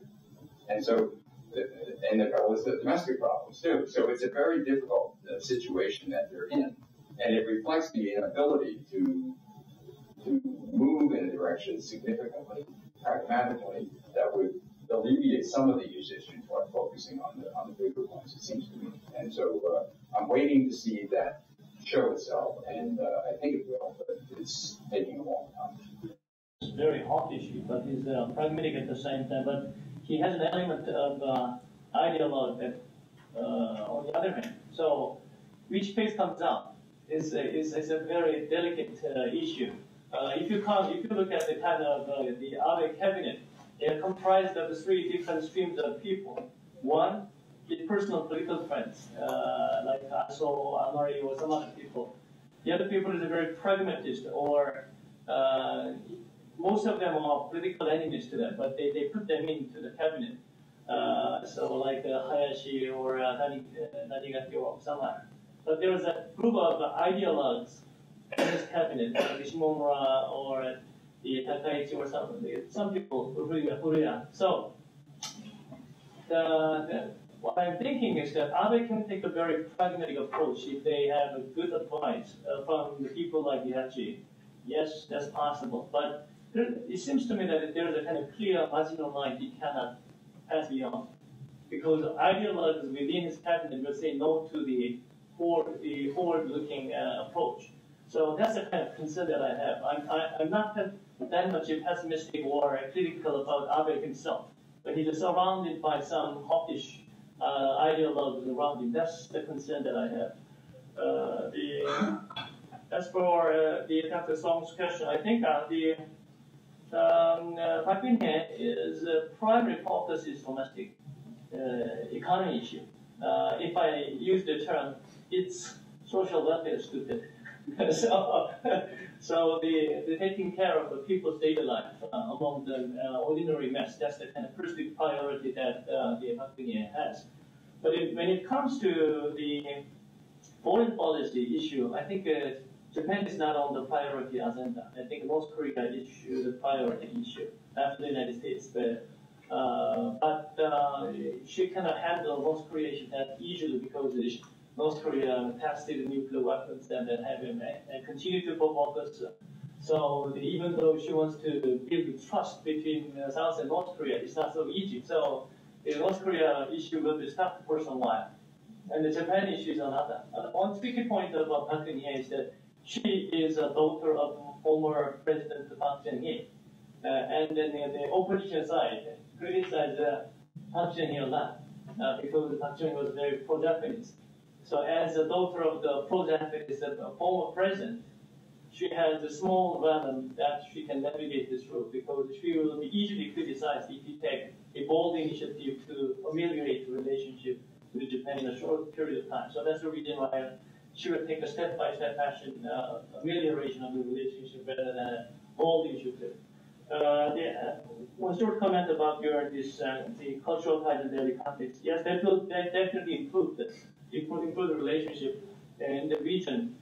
And so, and there was the domestic problems too. So it's a very difficult situation that they're in. And it reflects the inability to move in a direction significantly, pragmatically, that would alleviate some of these issues while focusing on the bigger ones, it seems to me. And so I'm waiting to see that show itself, and I think it will, but it's taking a long time. It's a very hot issue, but he's pragmatic at the same time. But he has an element of ideology on the other hand. So which phase comes out is a very delicate issue. If you look at the kind of the Abe cabinet, they are comprised of 3 different streams of people. One, his personal political friends, like Aso, Amari, or some other people. The other people is a very pragmatist, or most of them are political enemies to them, but they put them into the cabinet. So like Hayashi or Nanigaki or someone. But there was a group of ideologues in this cabinet, like Shimomura or the Takaichi or some people who really are. So what I'm thinking is that Abe can take a very pragmatic approach if they have a good advice from the people like Hatchet. Yes, that's possible. But it seems to me that there is a kind of clear marginal line he cannot pass beyond. Because ideologues within his cabinet will say no to the forward-looking approach. So that's the kind of concern that I have. I'm not that much pessimistic or critical about Abe himself, but he is surrounded by some hawkish ideologues around him. That's the concern that I have. As for Dr. Song's question, I think Park Geun-hye's primary focus is domestic economy issue. If I use the term, it's social welfare stupid. So the taking care of the people's daily life among the ordinary mess, that's the kind of first priority that the Park Geun-hye has. But when it comes to the foreign policy issue, I think Japan is not on the priority agenda. I think North Korea is the priority issue after the United States. But she cannot handle North Korea issue that easily because North Korea tested nuclear weapons and then have him and continue to provoke us. So even though she wants to build trust between South and North Korea, it's not so easy. So the North Korea issue will be stuck for some while. And the Japan issue is another. One tricky point about Park Geun-hye is that she is a daughter of former President Park Geun-hye. And then the opposition side criticized Park Geun-hye a lot because Park Geun-hye was very pro-Japanese. So as a daughter of the pro-Japanese former president, she has a small realm that she can navigate this through because she will be easily criticized if you take a bold initiative to ameliorate the relationship with Japan in a short period of time. So that's the reason why she would take a step-by-step fashion amelioration of the relationship rather than a bold initiative. One short comment about the cultural ties and daily conflicts. Yes, that will definitely improve this. It will improve the relationship in the region.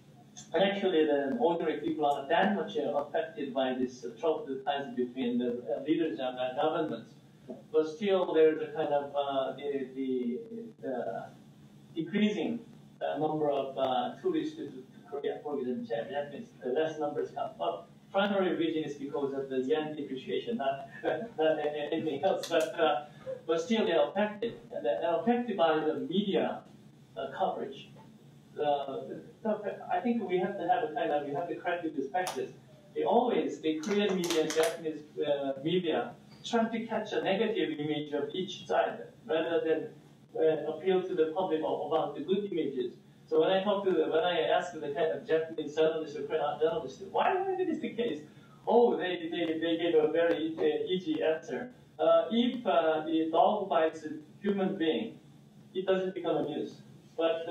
And actually, the ordinary people are not that much affected by this troubled ties between the leaders and the governments. But still, there's a kind of the decreasing number of tourists to Korea, for example, Japanese, the less numbers come up. Primary reason is because of the yen depreciation, not anything else. But still, they're affected, and they're affected by the media coverage. I think we have to have you have to correctly respect this. The Korean media and Japanese media try to catch a negative image of each side rather than appeal to the public about the good images. So when I ask the kind of Japanese journalists or Korean journalists, why is this the case? Oh, they gave a very easy answer. If the dog bites a human being, it doesn't become a news. But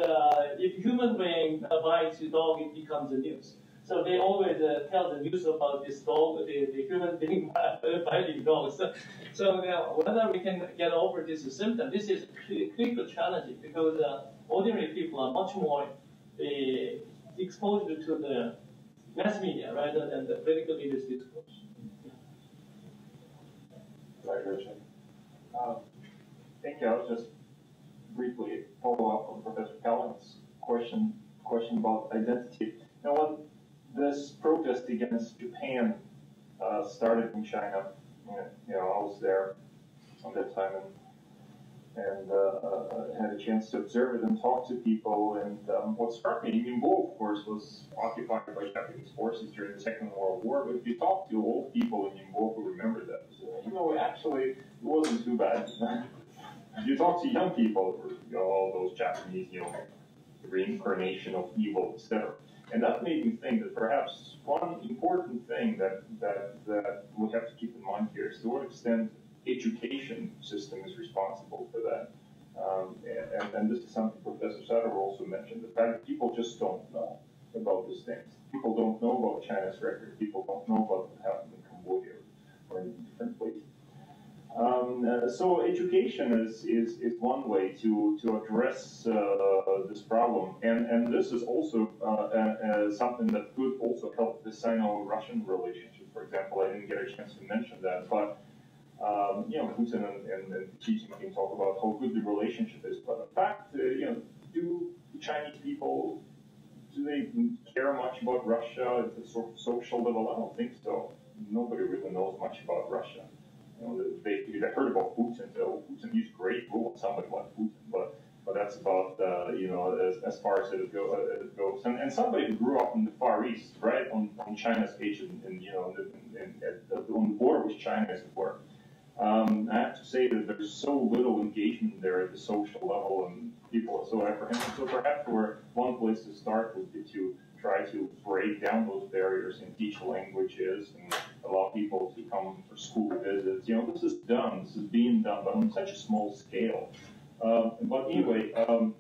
if human being bites a dog, it becomes a news. So they always tell the news about this dog, the human being biting dogs. So whether we can get over this symptom, this is critical challenge because ordinary people are much more exposed to the mass media rather than the political leaders' discourse. Right, Richard. Thank you. I'll just briefly follow up on Professor Callan's question about identity. Now, when this protest against Japan started in China, I was there at that time and had a chance to observe it and talk to people. And what struck me, Ningbo, of course, was occupied by Japanese forces during the Second World War. But if you talk to old people in Ningbo who remember that, actually, it wasn't too bad. If you talk to young people, all those Japanese, reincarnation of evil, etc. And that made me think that perhaps one important thing that we have to keep in mind here is to what extent education system is responsible for that. And this is something Professor Sutter also mentioned, the fact that people just don't know about these things. People don't know about China's record. People don't know about what happened in Cambodia or in different places. So education is one way to address this problem, and this is also something that could also help the Sino-Russian relationship. For example, I didn't get a chance to mention that, but Putin and Xi Jinping talk about how good the relationship is. But in fact, do Chinese people, do they care much about Russia at the sort of social level? I don't think so. Nobody really knows much about Russia. They heard about Putin. Putin, he's great. We want somebody like Putin, but that's about as far as it goes. And somebody who grew up in the Far East, right, on China's edge, and on the border with China, as it were. I have to say that there's so little engagement there at the social level, and people are so apprehensive. So perhaps one place to start would be to try to break down those barriers and teach languages and allow people to come for school visits. This is done. This is being done, but on such a small scale. But anyway, and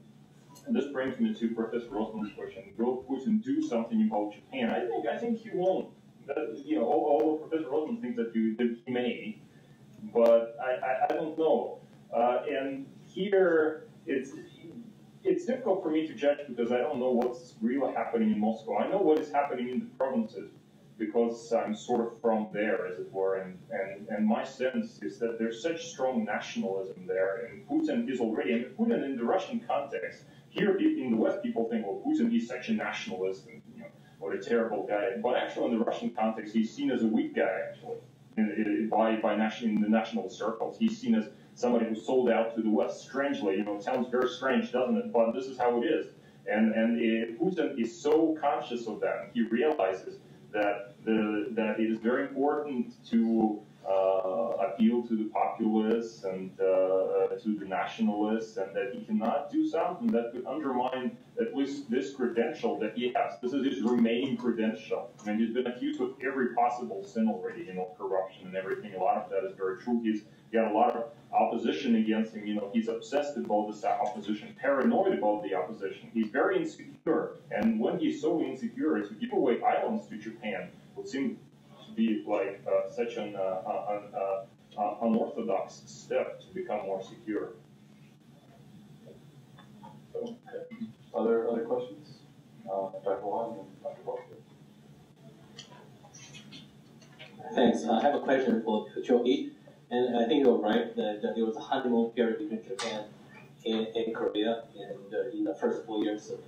this brings me to Professor Rosman's question: will Putin do something about Japan? I think he won't. Although Professor Rosman thinks that he may, but I don't know. And here it's difficult for me to judge because I don't know what's really happening in Moscow. I know what is happening in the provinces because I'm sort of from there, as it were, and my sense is that there's such strong nationalism there, and Putin is already, Putin in the Russian context, here in the West people think, well, Putin, he's such a nationalist, and what a terrible guy, but actually in the Russian context, he's seen as a weak guy, actually, in the national circles. He's seen as somebody who sold out to the West. Strangely, it sounds very strange, doesn't it? But this is how it is. And Putin is so conscious of that. He realizes that it is very important to appeal to the populace and to the nationalists, and that he cannot do something that could undermine at least this credential that he has. This is his remaining credential. I mean, he's been accused of every possible sin already, corruption and everything. A lot of that is very true. He's got a lot of opposition against him. He's obsessed about this opposition, paranoid about the opposition. He's very insecure, and when he's so insecure, to give away islands to Japan would seem to be like such an unorthodox step to become more secure. So, okay. Other questions? Dr. Wong and Dr. Walker. Thanks. I have a question for Cheol. And I think you're right that there was a honeymoon period between Japan and Korea in the first 4 years of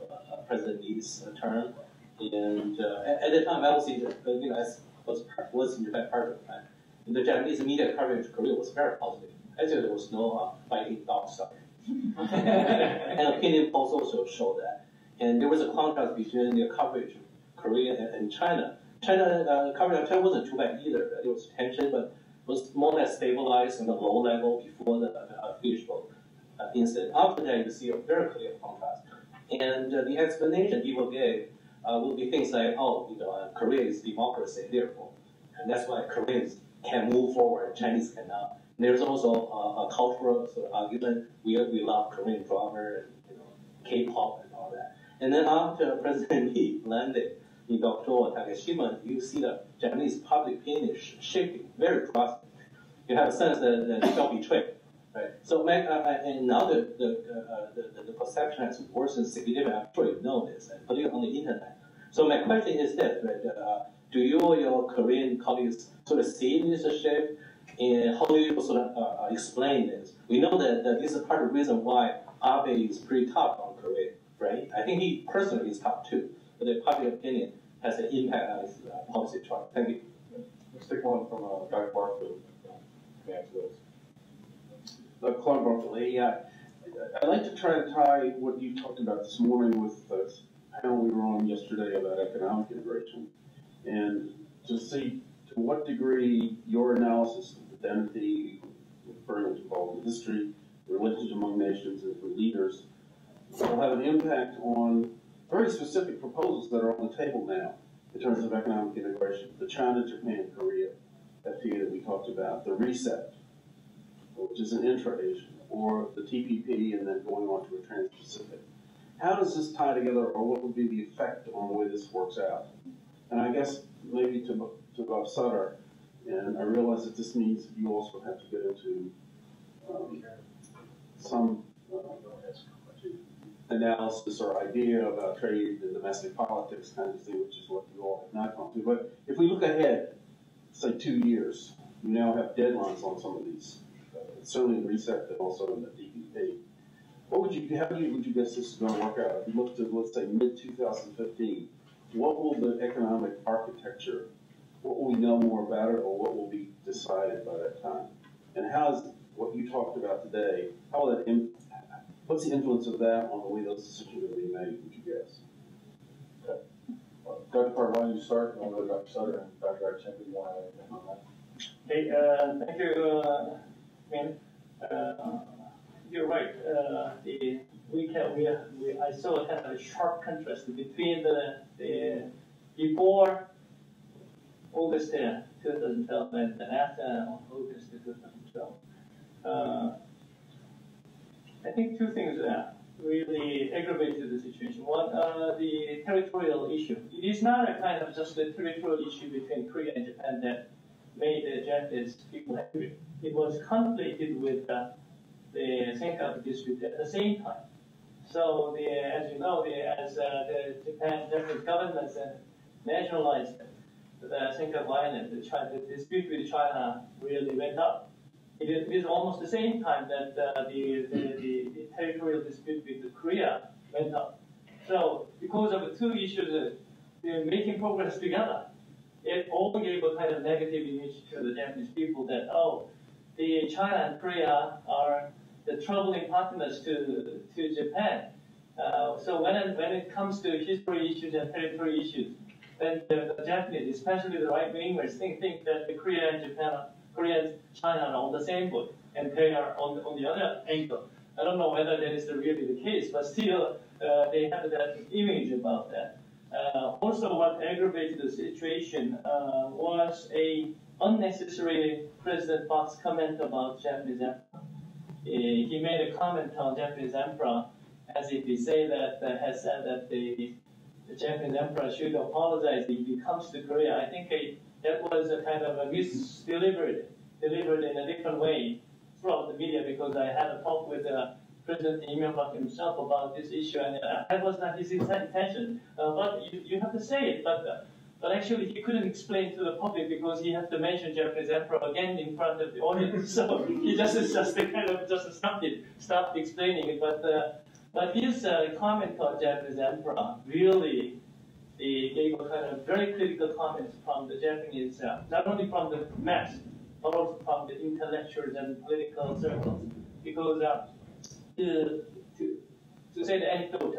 President Lee's term. And at the time, I was in the U.S. was in Japan part of the time. And the Japanese media coverage of Korea was very positive. Actually, there was no fighting dog stuff. And opinion polls also showed that. And there was a contrast between the coverage of Korea and China. Coverage of China wasn't too bad either. There was tension, but was more or less stabilized on a low level before the Fishbowl incident. After that, you see a very clear contrast. And the explanation people gave would be things like, Korea is democracy, therefore. And that's why Koreans can move forward, Chinese cannot. And there's also a cultural sort of argument. We love Korean drama and K-pop and all that. And then after President Lee landed in Tokyo, Takeshima, you see the Japanese public opinion shifting very drastically. You have a sense that they felt betrayed, right? So and now the perception has worsened significantly. I'm sure you know this, and particularly on the internet. So my question is this, right? Do you or your Korean colleagues sort of see this shift, and how do you sort of explain this? We know that this is part of the reason why Abe is pretty tough on Korea, right? I think he personally is tough too, but the public opinion has an impact on his policy choice. Thank you. Let's take one from Dr. Barfield. Can answer those. Claude Barfield. I'd like to try to tie what you talked about this morning with the panel we were on yesterday about economic integration, and to see to what degree your analysis of identity, very much involved in history, relations among nations and for leaders, will have an impact on very specific proposals that are on the table now in terms of economic integration. The China, Japan, Korea FTA that we talked about, the RCEP, which is an intra-Asian, or the TPP and then going on to a trans-Pacific. How does this tie together, or what would be the effect on the way this works out? And I guess maybe to Bob Sutter, and I realize that this means that you also have to get into some analysis or idea about trade and domestic politics kind of thing, which is what you all have not gone through. But if we look ahead, say 2 years, we now have deadlines on some of these, certainly in RCEP and also in the DPP. What would you, how would you guess this is going to work out? If you looked at, let's say, mid-2015, what will the economic architecture, what will we know more about it, or what will be decided by that time? And how is what you talked about today, how will that what's the influence of that on the way those decisions are being made, would you guess? Okay. Dr. Park, why don't you start, and I'll go to Dr. Sutter, and Dr. Radchenko, do you want to add anything on that? Hey, thank you, Min. You're right. I saw a kind of a sharp contrast between the before August 2012 and after August 2012. I think two things really aggravated the situation. One, the territorial issue. It is not a kind of just a territorial issue between Korea and Japan that made the Japanese people angry. It was conflicted with the Senkaku dispute at the same time. So, as you know, as the Japanese government nationalized the Senkaku Island, the dispute with China really went up. It is almost the same time that the territorial dispute with Korea went up. So, because of the two issues, making progress together, it all gave a kind of negative image to the Japanese people that, oh, the China and Korea are the troubling partners to Japan. So when it comes to history issues and territory issues, then the Japanese, especially the right-wingers, think that the Korea and China are on the same boat, and they are on the other angle. I don't know whether that is really the case, but still they have that image about that. Also, what aggravated the situation was a unnecessary President Park's comment about Japanese emperor. He made a comment on Japanese emperor as if he said that the Japanese emperor should apologize if he comes to Korea. I think that was a kind of a delivered in a different way throughout the media, because I had a talk with President Lee Myung-bak himself about this issue, and that was not his intention. But you have to say it. But actually, he couldn't explain to the public because he had to mention Japanese emperor again in front of the audience. So he stopped explaining it. But his comment on Japanese emperor really gave a kind of very critical comments from the Japanese, not only from the mass, but also from the intellectuals and political circles. Because to say the anecdote,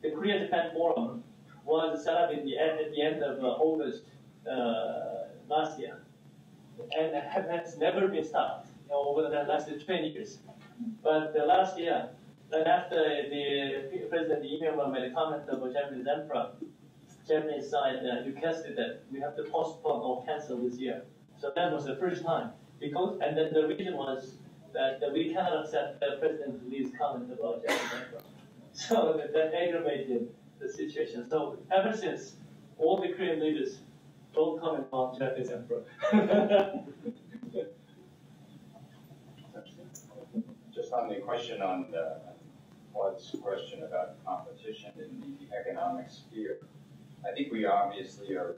the Korea-Japan Forum was set up at the end of August last year, and has never been stopped over the last 20 years. But last year, then after the President Lee Myung-bak made a comment about Japanese emperor, Japanese side requested that we have to postpone or cancel this year. So that was the first time. And then the reason was that we cannot accept President Lee's comment about Japanese emperor. So that aggravated the situation. So ever since, all the Korean leaders don't comment on Japanese emperor. Just on the question on Claude's question about competition in the economic sphere, I think we obviously are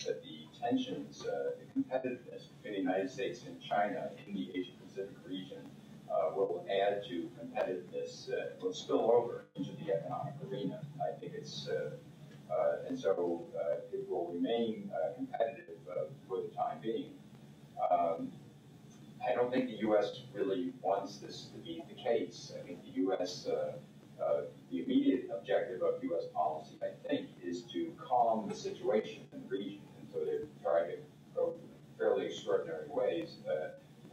that the tensions, the competitiveness between the United States and China in the Asia-Pacific region will add to competitiveness, will spill over into the economic arena. I think it's, and so it will remain competitive for the time being. I don't think the U.S. really wants this to be the case. I think the U.S., the immediate objective of U.S. policy, I think, is to calm the situation in the region. And so they're trying to go fairly extraordinary ways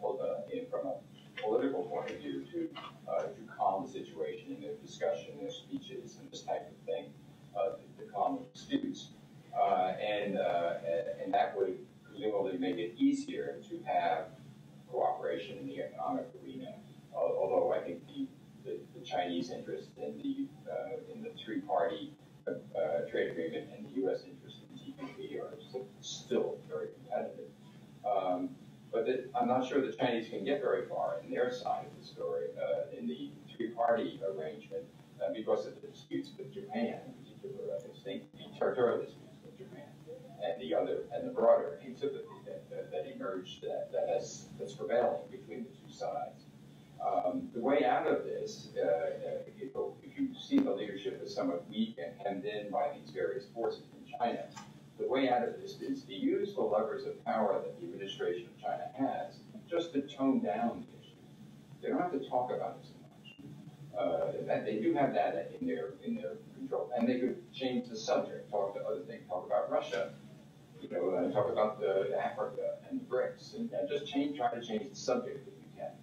from a political point of view to calm the situation in their discussion, their speeches, and this type of thing, to calm the disputes. And that would presumably make it easier to have cooperation in the economic arena, although I think the Chinese interest in the three-party trade agreement and the U.S. interest in TPP are still very competitive. But I'm not sure the Chinese can get very far in their side of the story in the three-party arrangement because of the disputes with Japan, in particular, I think the territorial disputes with Japan, and the broader antipathy that emerged that's prevailing between the two sides. The way out of this, if you see the leadership as somewhat weak and hemmed in by these various forces in China, the way out of this is to use the levers of power that the administration of China has just to tone down the issue. They don't have to talk about it so much. They do have that in their control, and they could change the subject, talk to other things, talk about Russia, talk about Africa and the BRICS, and just try to change the subject if you can.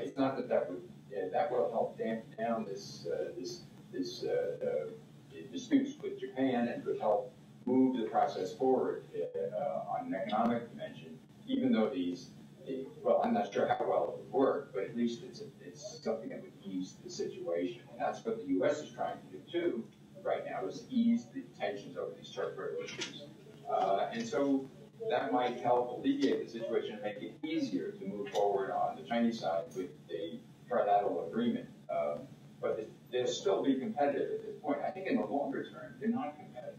It's not that will help damp down this disputes with Japan and could help move the process forward on an economic dimension, even though well, I'm not sure how well it would work, but at least it's something that would ease the situation. And that's what the U.S. is trying to do too right now, is ease the tensions over these territorial issues. And so that might help alleviate the situation and make it easier to move forward on the Chinese side with a trilateral agreement. But they'll still be competitive at this point. I think in the longer term, they're not competitive.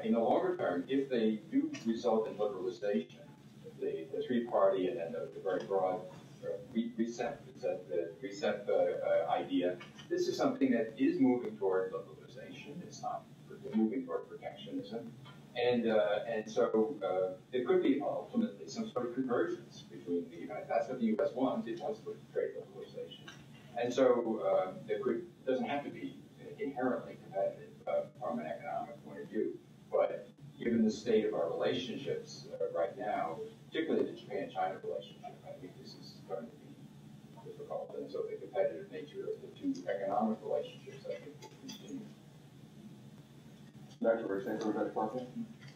In the longer term, if they do result in liberalization, the three-party and then the very broad RCEP idea, this is something that is moving toward liberalization. It's not moving toward protectionism. And so there could be ultimately some sort of convergence between the United States. That's what the U.S. wants. It wants trade liberalization. And so doesn't have to be inherently competitive from an economic point of view. But given the state of our relationships right now, particularly the Japan-China relationship, I think this is going to be difficult. And so the competitive nature of the two economic relationships, I think, will continue. Dr. Radchenko, Dr. Parker?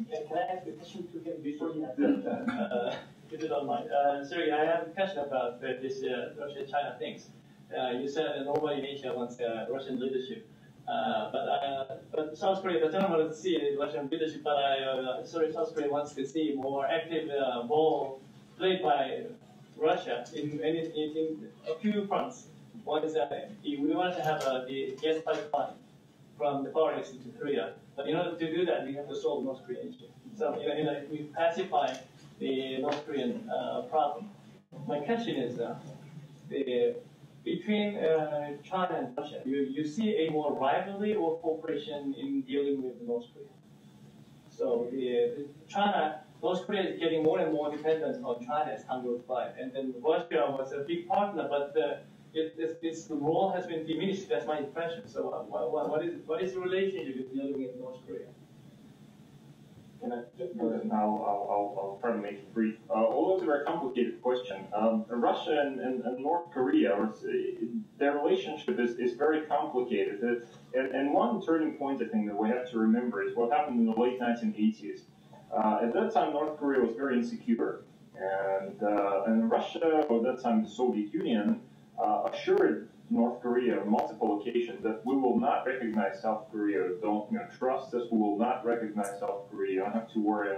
Can I ask a question to him before you answer that? If you don't mind. Sergey, I have a question about this Russia-China things. You said that nobody in Asia wants Russian leadership. But South Korea doesn't want to see Russian leadership, but South Korea wants to see more active role played by Russia in a few fronts. One is that we want to have the gas pipeline from the Far East into Korea. But in order to do that, we have to solve North Korean issue. So, we pacify the North Korean problem. My question is, between China and Russia, you see a more rivalry or cooperation in dealing with North Korea? So, North Korea is getting more and more dependent on China as time goes by. And then Russia was a big partner, but its role has been diminished. That's my impression. So, what is the relationship with dealing with North Korea? I'll try to make it brief. Although it's a very complicated question, Russia and North Korea, their relationship is very complicated. And one turning point, I think, that we have to remember is what happened in the late 1980s. At that time, North Korea was very insecure. And Russia, or at that time the Soviet Union, assured North Korea on multiple occasions that we will not recognize South Korea. Don't trust us. We will not recognize South Korea. You don't have to worry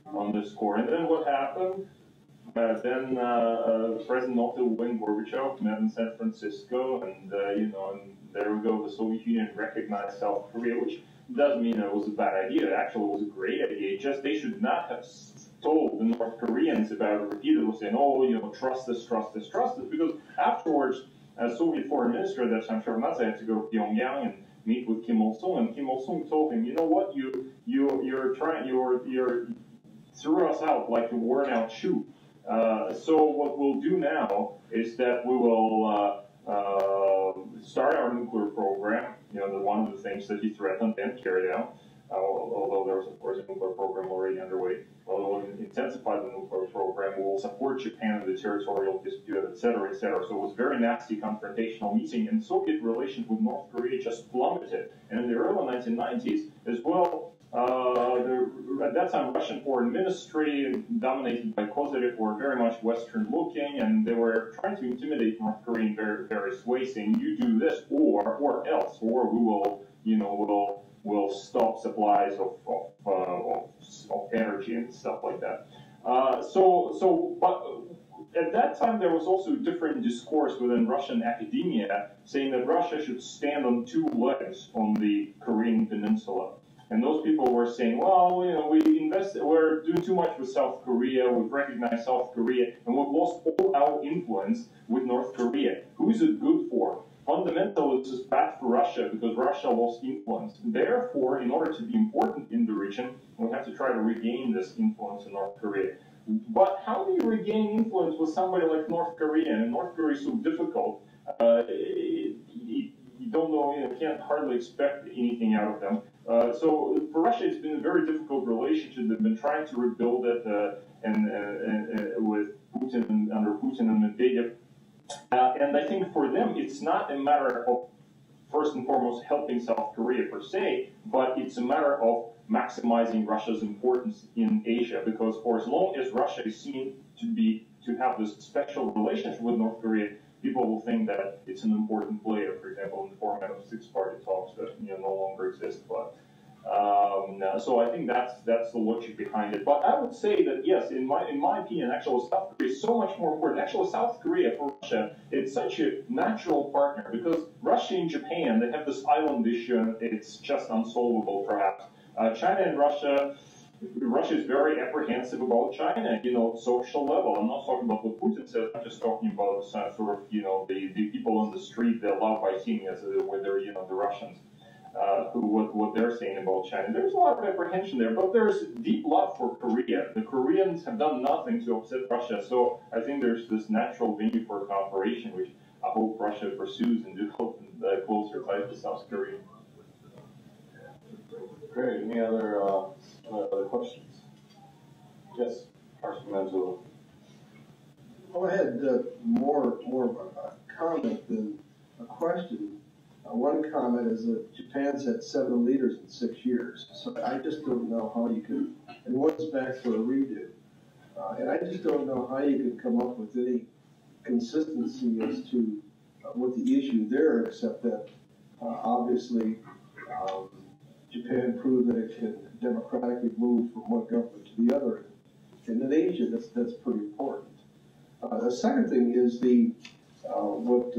on this score. And then what happened? Then President Otto and Gorbachev met in San Francisco, and and there we go. The Soviet Union recognized South Korea, which doesn't mean it was a bad idea. Actually, it was a great idea. It's just they should not have told the North Koreans about it repeatedly, saying, "Oh, you know, trust this," because afterwards, as Soviet Foreign Minister at that time, Sharpening had to go to Pyongyang and meet with Kim Il-sung, and Kim Il-sung told him, "You know what? You threw us out like a worn-out shoe. So what we'll do now is that we will start our nuclear program." You know, one of the things that he threatened and carried out, although there was, of course, a nuclear program already underway. Although we'll intensify the nuclear program, we will support Japan in the territorial dispute, etc., etc. So it was a very nasty confrontational meeting, and Soviet relations with North Korea just plummeted. And in the early 1990s, as well, at that time, Russian foreign ministry, dominated by Kozyrev, were very much Western-looking, and they were trying to intimidate North Korea in various ways, saying, "You do this, or else, or we will, you know, will stop supplies of energy and stuff like that." But at that time, there was also a different discourse within Russian academia, saying that Russia should stand on two legs on the Korean peninsula. And those people were saying, well, you know, we're doing too much with South Korea, we've recognized South Korea, and we've lost all our influence with North Korea. Who is it good for? Fundamentally, this is bad for Russia because Russia lost influence. Therefore, in order to be important in the region, we have to try to regain this influence in North Korea. But how do you regain influence with somebody like North Korea? And North Korea is so difficult. You don't know, you can't hardly expect anything out of them. So for Russia, it's been a very difficult relationship. They've been trying to rebuild it with Putin, under Putin and Medvedev. And I think for them, it's not a matter of, first and foremost, helping South Korea per se, but it's a matter of maximizing Russia's importance in Asia. Because for as long as Russia is seen to have this special relationship with North Korea, people will think that it's an important player, for example, in the format of six-party talks that no longer exist. But so I think that's the logic behind it. But I would say that yes, in my opinion, actually South Korea is so much more important. Actually, South Korea for Russia, it's such a natural partner because Russia and Japan, they have this island issue, and it's just unsolvable, perhaps. China and Russia is very apprehensive about China, social level. I'm not talking about what Putin says. I'm just talking about sort of, the people on the street, they're loved by seeing as whether, the Russians, what they're saying about China. There's a lot of apprehension there, but there's deep love for Korea. The Koreans have done nothing to upset Russia, so I think there's this natural venue for cooperation, which I hope Russia pursues and develop closer ties with South Korea. Great. Any other questions? Yes, Congressman. Well, I had more of a comment than a question. One comment is that Japan's had 7 leaders in 6 years, so I just don't know how you could, and one's back for a redo, and I just don't know how you could come up with any consistency as to what the issue there, except that obviously Japan proved that it can democratically move from one government to the other. And in Asia, that's pretty important. The second thing is what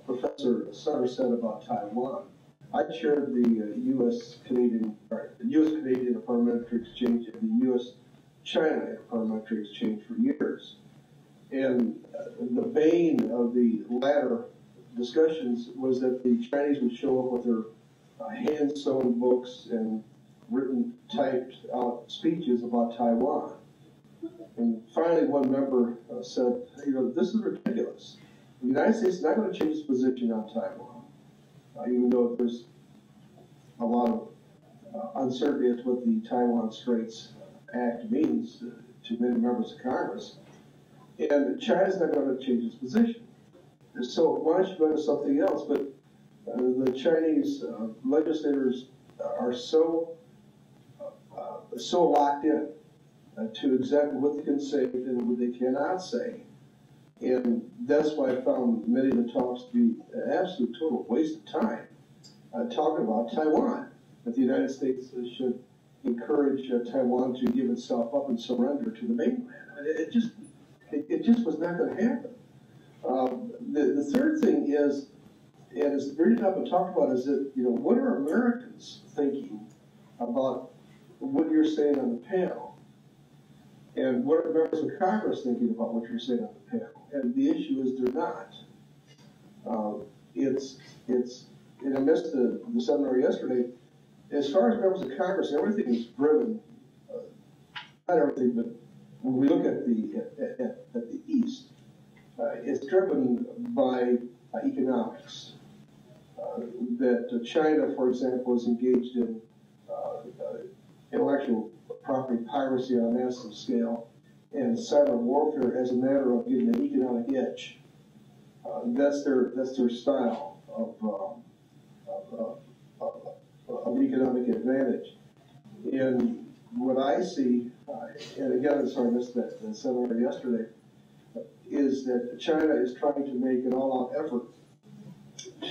Professor Sutter said about Taiwan. I chaired the U.S.-Canadian Parliamentary Exchange and the U.S.-China Parliamentary Exchange for years. And the bane of the latter discussions was that the Chinese would show up with their hand-sewn books and written, typed out speeches about Taiwan. And finally, one member said, this is ridiculous. The United States is not going to change its position on Taiwan, even though there's a lot of uncertainty as to what the Taiwan Straits Act means to many members of Congress. And China's not going to change its position. So why don't you go to something else? But the Chinese legislators are so locked in to exactly what they can say and what they cannot say. And that's why I found many of the talks to be an absolute total waste of time talking about Taiwan, that the United States should encourage Taiwan to give itself up and surrender to the mainland. It just was not going to happen. The third thing is, and it's really not been talked about is that, what are Americans thinking about what you're saying on the panel? And what are members of Congress thinking about what you're saying on the panel? And the issue is they're not. And I missed the seminar yesterday. As far as members of Congress, everything is driven, not everything, but when we look at the East, it's driven by economics. That China, for example, is engaged in intellectual property piracy on a massive scale, and cyber warfare as a matter of getting an economic edge. That's their style of economic advantage. And what I see, and again, I'm sorry I missed that seminar yesterday, is that China is trying to make an all-out effort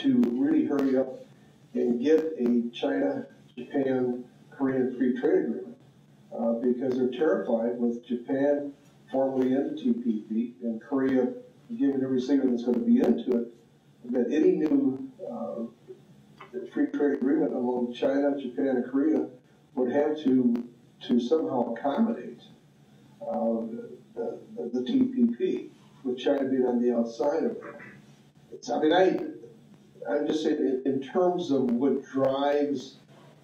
to really hurry up and get a China, Japan, Korean free trade agreement because they're terrified with Japan formally into TPP and Korea giving every signal that's going to be into it, that any new free trade agreement among China, Japan, and Korea would have to somehow accommodate the TPP, with China being on the outside of it. I'm just saying, in terms of what drives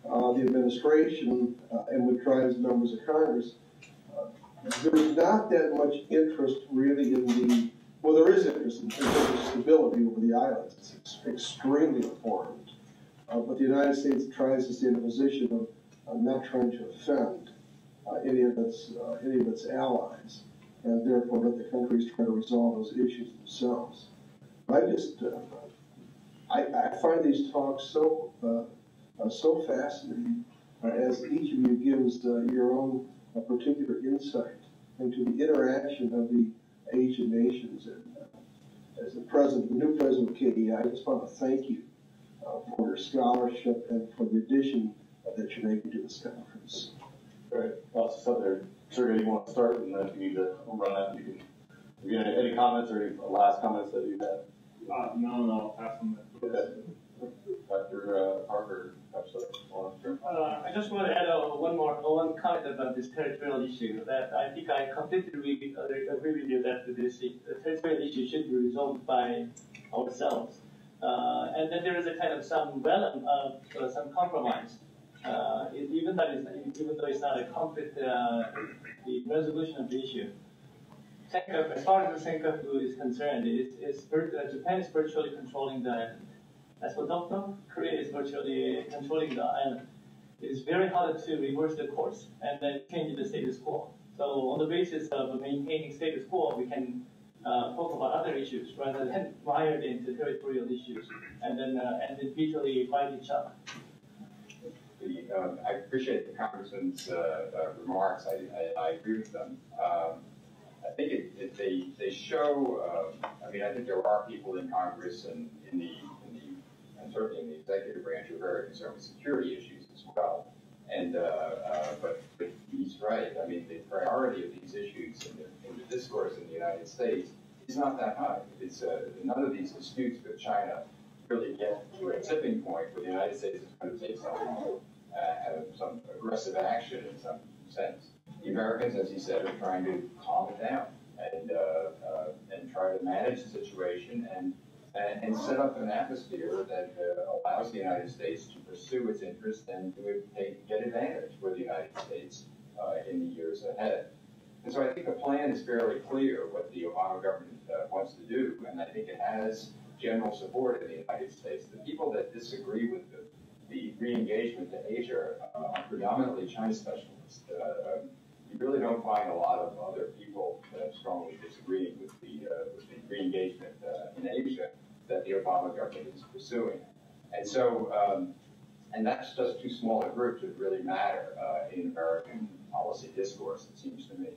the administration and what drives members of Congress, there's not that much interest really there is interest in terms of stability over the islands. It's extremely important. But the United States tries to stay in a position of not trying to offend any of its allies, and therefore let the countries try to resolve those issues themselves. I find these talks so fascinating as each of you gives your own particular insight into the interaction of the Asian nations. And as the new president of KEI, I just want to thank you for your scholarship and for the addition that you're making to this conference. Great. Lots of stuff there. Sergey, you want to start, and then if you need to run out, you can. If you have any comments or any last comments that you had? No, pass them. Okay. Dr. Parker, I just want to add one comment about this territorial issue. That I think I completely agree with you that the territorial issue should be resolved by ourselves, and then there is a kind of some realm of some compromise. Even though it's not a complete the resolution of the issue. As far as the Senkaku is concerned, Japan is virtually controlling the island. As for Dokdo, Korea is virtually controlling the island. It is very hard to reverse the course and then change the status quo. So on the basis of maintaining status quo, we can talk about other issues rather than wired into territorial issues and then individually fight each other. I appreciate the Congressman's remarks. I agree with them. I think they show. I think there are people in Congress and and certainly in the executive branch who are very concerned with security issues as well. And but he's right. I mean, the priority of these issues in the discourse in the United States is not that high. It's none of these disputes with China really get to a tipping point where the United States is going to take some aggressive action in some sense. The Americans, as he said, are trying to calm it down and try to manage the situation and set up an atmosphere that allows the United States to pursue its interests and to get advantage for the United States in the years ahead. And so I think the plan is fairly clear what the Obama government wants to do, and I think it has general support in the United States. The people that disagree with the re-engagement to Asia are predominantly China specialists. You really don't find a lot of other people strongly disagreeing with the re-engagement in Asia that the Obama government is pursuing. And so, and that's just too small a group to really matter in American policy discourse, it seems to me.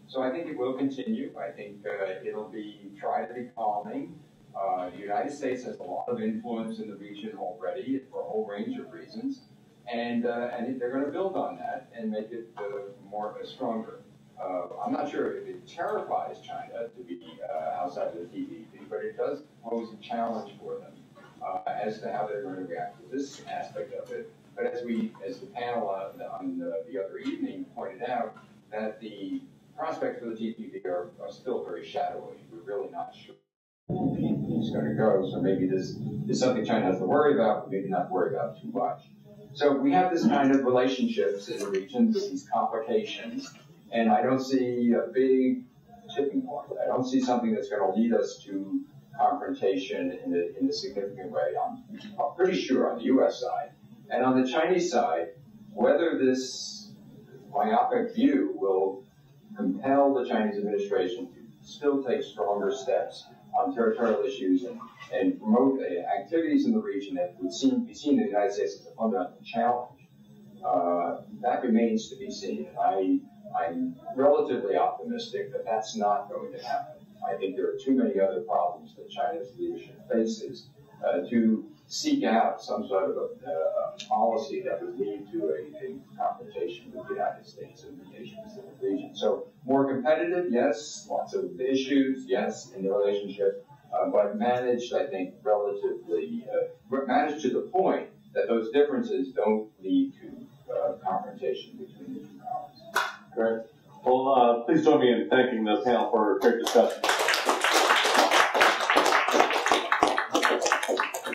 So I think it will continue. I think it'll try to be calming. The United States has a lot of influence in the region already for a whole range of reasons, and they're going to build on that and make it stronger. I'm not sure if it terrifies China to be outside of the TPP, but it does pose a challenge for them. as to how they're going to react to this aspect of it. But as the panel on the other evening pointed out, that the prospects for the TPP are still very shadowy. We're really not sure it's going to go. So maybe this is something China has to worry about, but maybe not worry about too much. So we have this kind of relationships in the region with these complications, and I don't see a big tipping point. I don't see something that's going to lead us to confrontation in a significant way. I'm pretty sure on the U.S. side. And on the Chinese side, whether this myopic view will compel the Chinese administration to still take stronger steps on territorial issues and promote activities in the region that would be seen in the United States as a fundamental challenge, that remains to be seen. I'm relatively optimistic that that's not going to happen. I think there are too many other problems that China's leadership faces to seek out some sort of a policy that would lead to a confrontation with the United States and the Asia-Pacific region. So more competitive, yes. Lots of issues, yes, in the relationship, but managed, I think, relatively, managed to the point that those differences don't lead to confrontation between the two powers. Great. Well, please join me in thanking the panel for a great discussion.